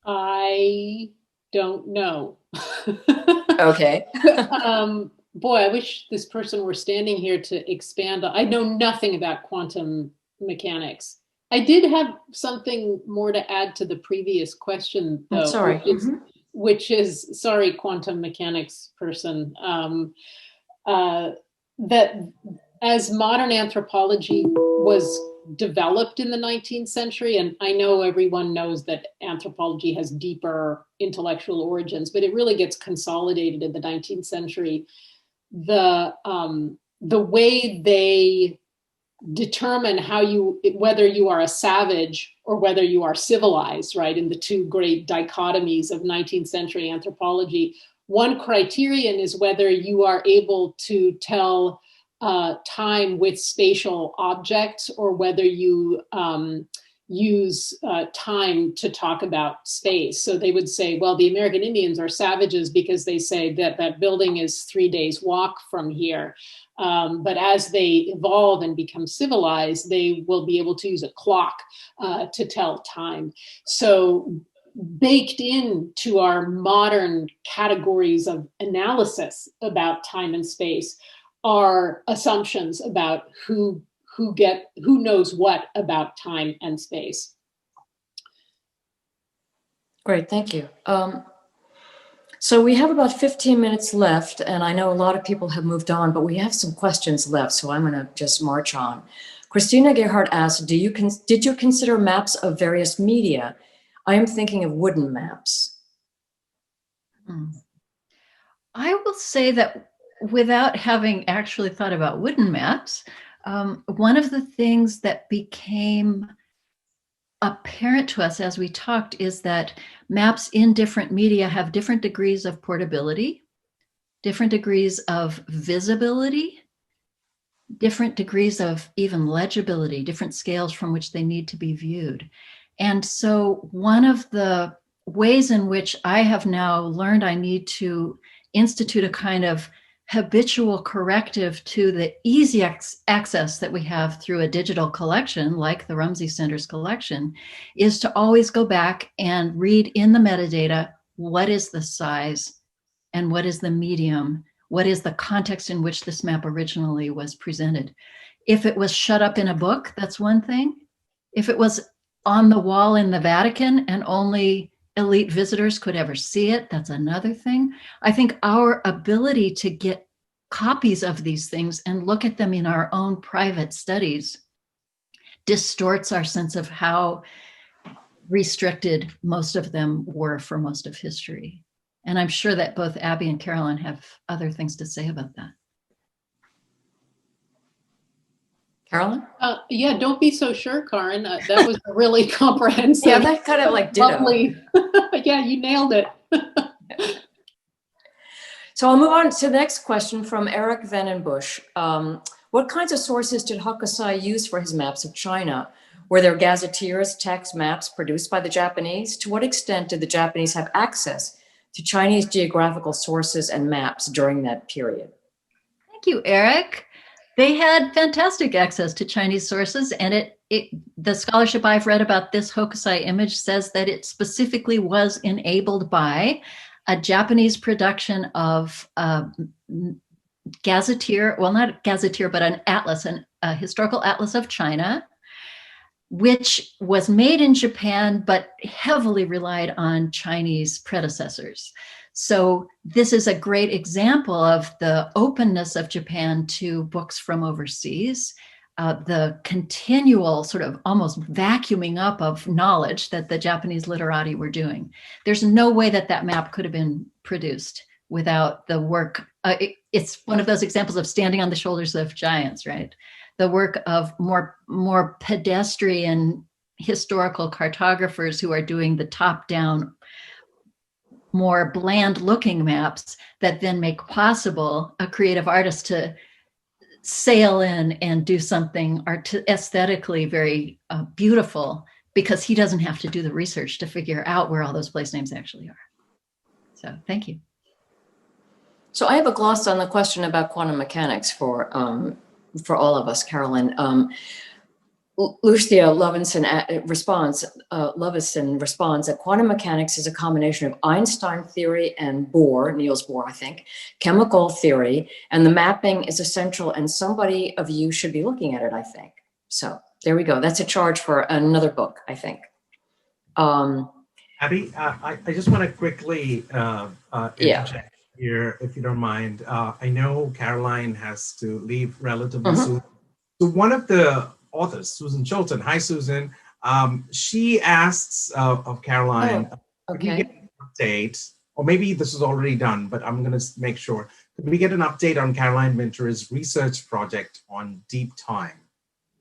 I don't know. Okay. Boy, I wish this person were standing here to expand. I know nothing about quantum mechanics. I did have something more to add to the previous question, though. Sorry. Which is, sorry, quantum mechanics person, that as modern anthropology was developed in the 19th century, and I know everyone knows that anthropology has deeper intellectual origins, but it really gets consolidated in the 19th century. The way they determine whether you are a savage or whether you are civilized, right? In the two great dichotomies of 19th century anthropology, one criterion is whether you are able to tell time with spatial objects, or whether you use time to talk about space. So they would say, well, the American Indians are savages because they say that that building is 3 days walk from here. But as they evolve and become civilized, they will be able to use a clock to tell time. So baked into our modern categories of analysis about time and space are assumptions about who knows what about time and space. Great, thank you. So we have about 15 minutes left, and I know a lot of people have moved on, but we have some questions left, so I'm gonna just march on. Christina Gerhardt asked, did you consider maps of various media? I am thinking of wooden maps. I will say that without having actually thought about wooden maps, one of the things that became apparent to us as we talked is that maps in different media have different degrees of portability, different degrees of visibility, different degrees of even legibility, different scales from which they need to be viewed. And so one of the ways in which I have now learned I need to institute a kind of habitual corrective to the easy access that we have through a digital collection like the Rumsey Center's collection is to always go back and read in the metadata, what is the size and what is the medium, what is the context in which this map originally was presented. If it was shut up in a book, that's one thing. If it was on the wall in the Vatican and only elite visitors could ever see it, that's another thing. I think our ability to get copies of these things and look at them in our own private studies distorts our sense of how restricted most of them were for most of history. And I'm sure that both Abby and Caroline have other things to say about that. Caroline? Yeah, don't be so sure, Karen. That was a really comprehensive. Yeah, that kind of like ditto. Lovely. Yeah, you nailed it. So I'll move on to the next question from Eric Vandenbush. What kinds of sources did Hokusai use for his maps of China? Were there gazetteers, text maps produced by the Japanese? To what extent did the Japanese have access to Chinese geographical sources and maps during that period? Thank you, Eric. They had fantastic access to Chinese sources, and the scholarship I've read about this Hokusai image says that it specifically was enabled by a Japanese production of gazetteer, well, not gazetteer, but an atlas, a historical atlas of China, which was made in Japan, but heavily relied on Chinese predecessors. So this is a great example of the openness of Japan to books from overseas, the continual sort of almost vacuuming up of knowledge that the Japanese literati were doing. There's no way that that map could have been produced without the work. It's one of those examples of standing on the shoulders of giants, right? The work of more pedestrian historical cartographers who are doing the top-down, more bland-looking maps that then make possible a creative artist to sail in and do something aesthetically very beautiful, because he doesn't have to do the research to figure out where all those place names actually are. So thank you. So I have a gloss on the question about quantum mechanics for all of us, Carolyn. Lucia Lovison responds that quantum mechanics is a combination of Einstein theory and Bohr, Niels Bohr, I think, chemical theory, and the mapping is essential, and somebody of you should be looking at it, I think. So there we go. That's a charge for another book, I think. Abby, I just want to quickly interject here, if you don't mind. I know Caroline has to leave relatively soon. So one of the authors, Susan Chilton, hi Susan, she asks of Caroline, could we get an update, or maybe this is already done, but I'm going to make sure, could we get an update on Caroline Ventura's research project on deep time?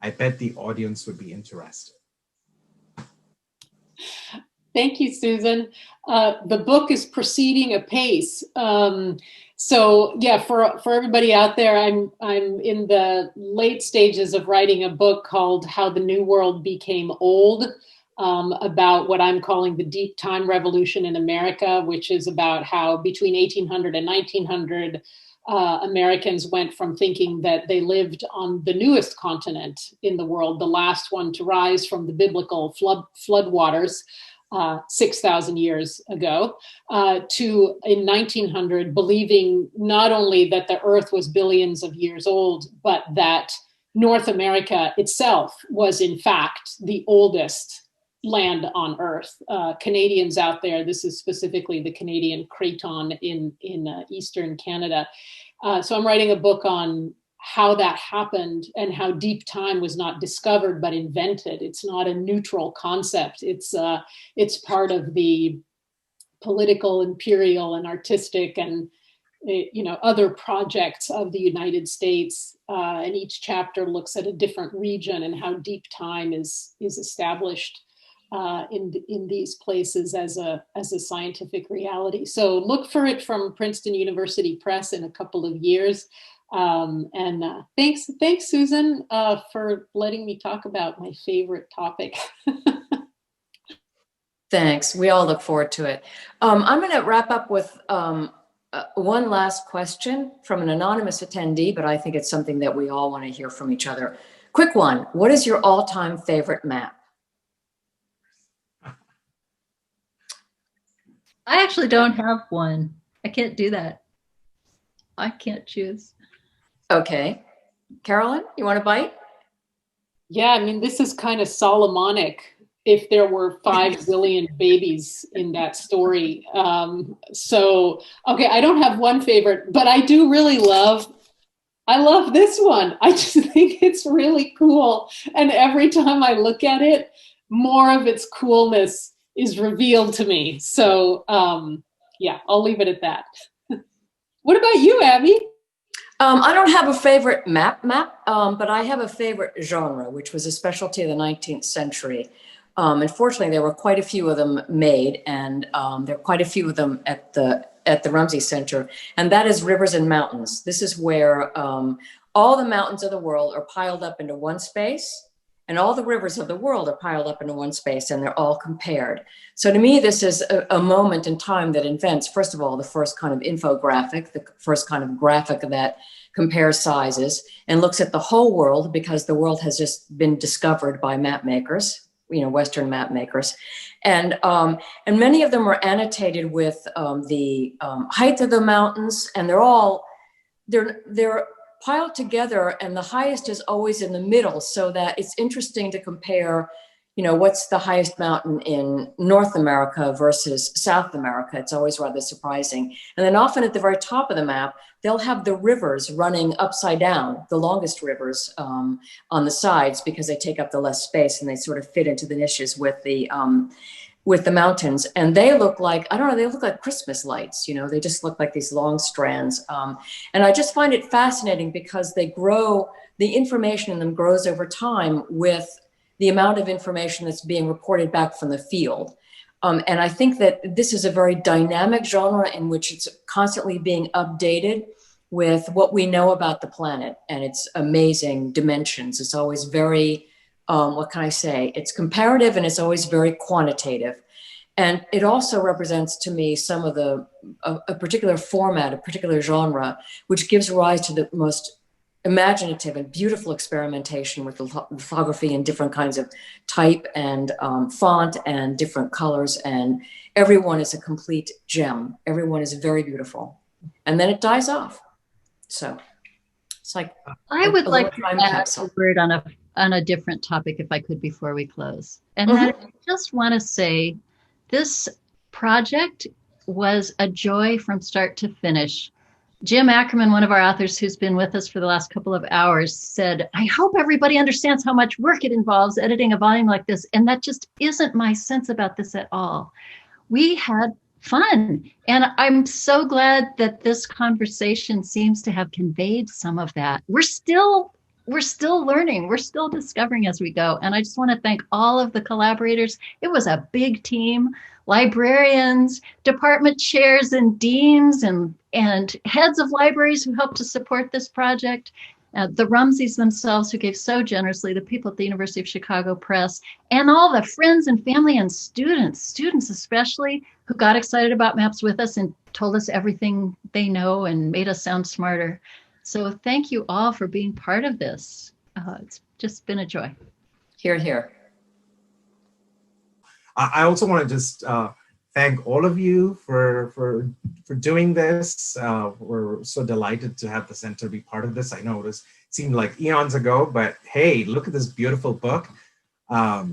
I bet the audience would be interested. Thank you, Susan. The book is proceeding apace. So yeah, for everybody out there, I'm in the late stages of writing a book called How the New World Became Old, about what I'm calling the deep time revolution in America, which is about how between 1800 and 1900, Americans went from thinking that they lived on the newest continent in the world, the last one to rise from the biblical floodwaters 6,000 years ago, to in 1900 believing not only that the Earth was billions of years old, but that North America itself was in fact the oldest land on Earth. Canadians out there, this is specifically the Canadian Craton in Eastern Canada. So I'm writing a book on how that happened and how deep time was not discovered but invented. It's not a neutral concept. It's part of the political, imperial, and artistic and other projects of the United States. And each chapter looks at a different region and how deep time is established in these places as a scientific reality. So look for it from Princeton University Press in a couple of years. Thanks, Susan, for letting me talk about my favorite topic. Thanks. We all look forward to it. I'm going to wrap up with one last question from an anonymous attendee, but I think it's something that we all want to hear from each other. Quick one. What is your all-time favorite map? I actually don't have one. I can't do that. I can't choose. Okay. Carolyn, you want to bite? Yeah, I mean, this is kind of Solomonic if there were 5 billion babies in that story. Okay, I don't have one favorite, but I do really love this one. I just think it's really cool. And every time I look at it, more of its coolness is revealed to me. So yeah, I'll leave it at that. What about you, Abby? I don't have a favorite map, but I have a favorite genre, which was a specialty of the 19th century. Unfortunately, there were quite a few of them made, and there are quite a few of them at the Rumsey Center, and that is rivers and mountains. This is where all the mountains of the world are piled up into one space, and all the rivers of the world are piled up into one space, and they're all compared. So to me, this is a moment in time that invents, first of all, the first kind of infographic, the first kind of graphic that compares sizes and looks at the whole world, because the world has just been discovered by map makers, Western map makers. And many of them are annotated with the height of the mountains, and they're piled together, and the highest is always in the middle, so that it's interesting to compare, what's the highest mountain in North America versus South America. It's always rather surprising. And then often at the very top of the map, they'll have the rivers running upside down, the longest rivers on the sides, because they take up the less space and they sort of fit into the niches with the mountains. And they look like, they look like Christmas lights, they just look like these long strands. And I just find it fascinating because the information in them grows over time with the amount of information that's being reported back from the field. And I think that this is a very dynamic genre in which it's constantly being updated with what we know about the planet and its amazing dimensions. It's always very, what can I say? It's comparative, and it's always very quantitative. And it also represents to me some of a particular format, a particular genre, which gives rise to the most imaginative and beautiful experimentation with lithography and different kinds of type and font and different colors. And everyone is a complete gem. Everyone is very beautiful. And then it dies off. So it's like I would like to add capsule. a word on a different topic, if I could, before we close. And I just want to say this project was a joy from start to finish. Jim Ackerman, one of our authors who's been with us for the last couple of hours, said, I hope everybody understands how much work it involves editing a volume like this. And that just isn't my sense about this at all. We had fun. And I'm so glad that this conversation seems to have conveyed some of that. We're still we're still learning. We're still discovering as we go. And I just want to thank all of the collaborators. It was a big team, librarians, department chairs and deans and heads of libraries who helped to support this project. The Rumseys themselves who gave so generously, the people at the University of Chicago Press, and all the friends and family and students especially, who got excited about maps with us and told us everything they know and made us sound smarter. So thank you all for being part of this. It's just been a joy. Hear, hear. I also want to just thank all of you for doing this. We're so delighted to have the center be part of this. I know it seemed like eons ago, but hey, look at this beautiful book. I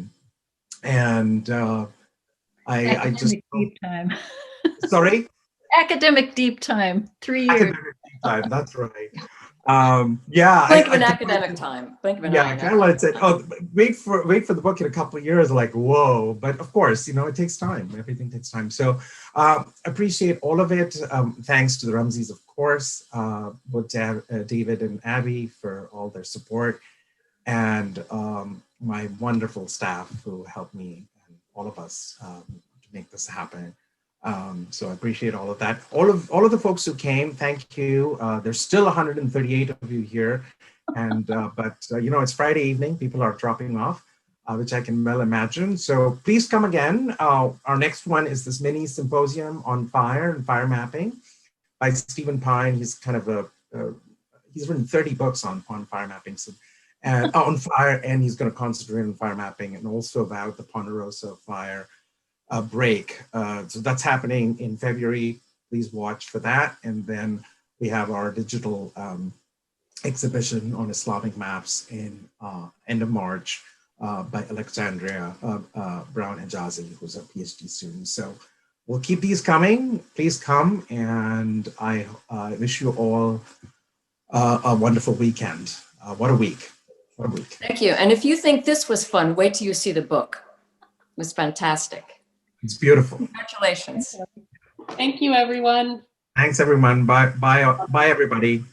just deep time. Sorry? Academic deep time, 3 years. Academic deep time, that's right. Yeah. Blink of an academic time. Blink of an yeah, I kind of like said, oh, wait for the book in a couple of years, like, whoa. But of course, it takes time. Everything takes time. So appreciate all of it. Thanks to the Rumseys, of course, both David and Abby for all their support, and my wonderful staff who helped me and all of us to make this happen. So I appreciate all of that. All of the folks who came, thank you. There's still 138 of you here, and but it's Friday evening. People are dropping off, which I can well imagine. So please come again. Our next one is this mini symposium on fire and fire mapping by Stephen Pine. He's kind of he's written 30 books on fire mapping, so on fire, and he's going to concentrate on fire mapping and also about the Ponderosa fire break. So that's happening in February. Please watch for that. And then we have our digital exhibition on Islamic maps in end of March by Alexandria Brown Hijazi, who's a PhD student. So we'll keep these coming. Please come, and I wish you all a wonderful weekend. What a week. What a week. Thank you. And if you think this was fun, wait till you see the book. It was fantastic. It's beautiful. Congratulations. Thank you, everyone. Thanks, everyone. Bye, everybody.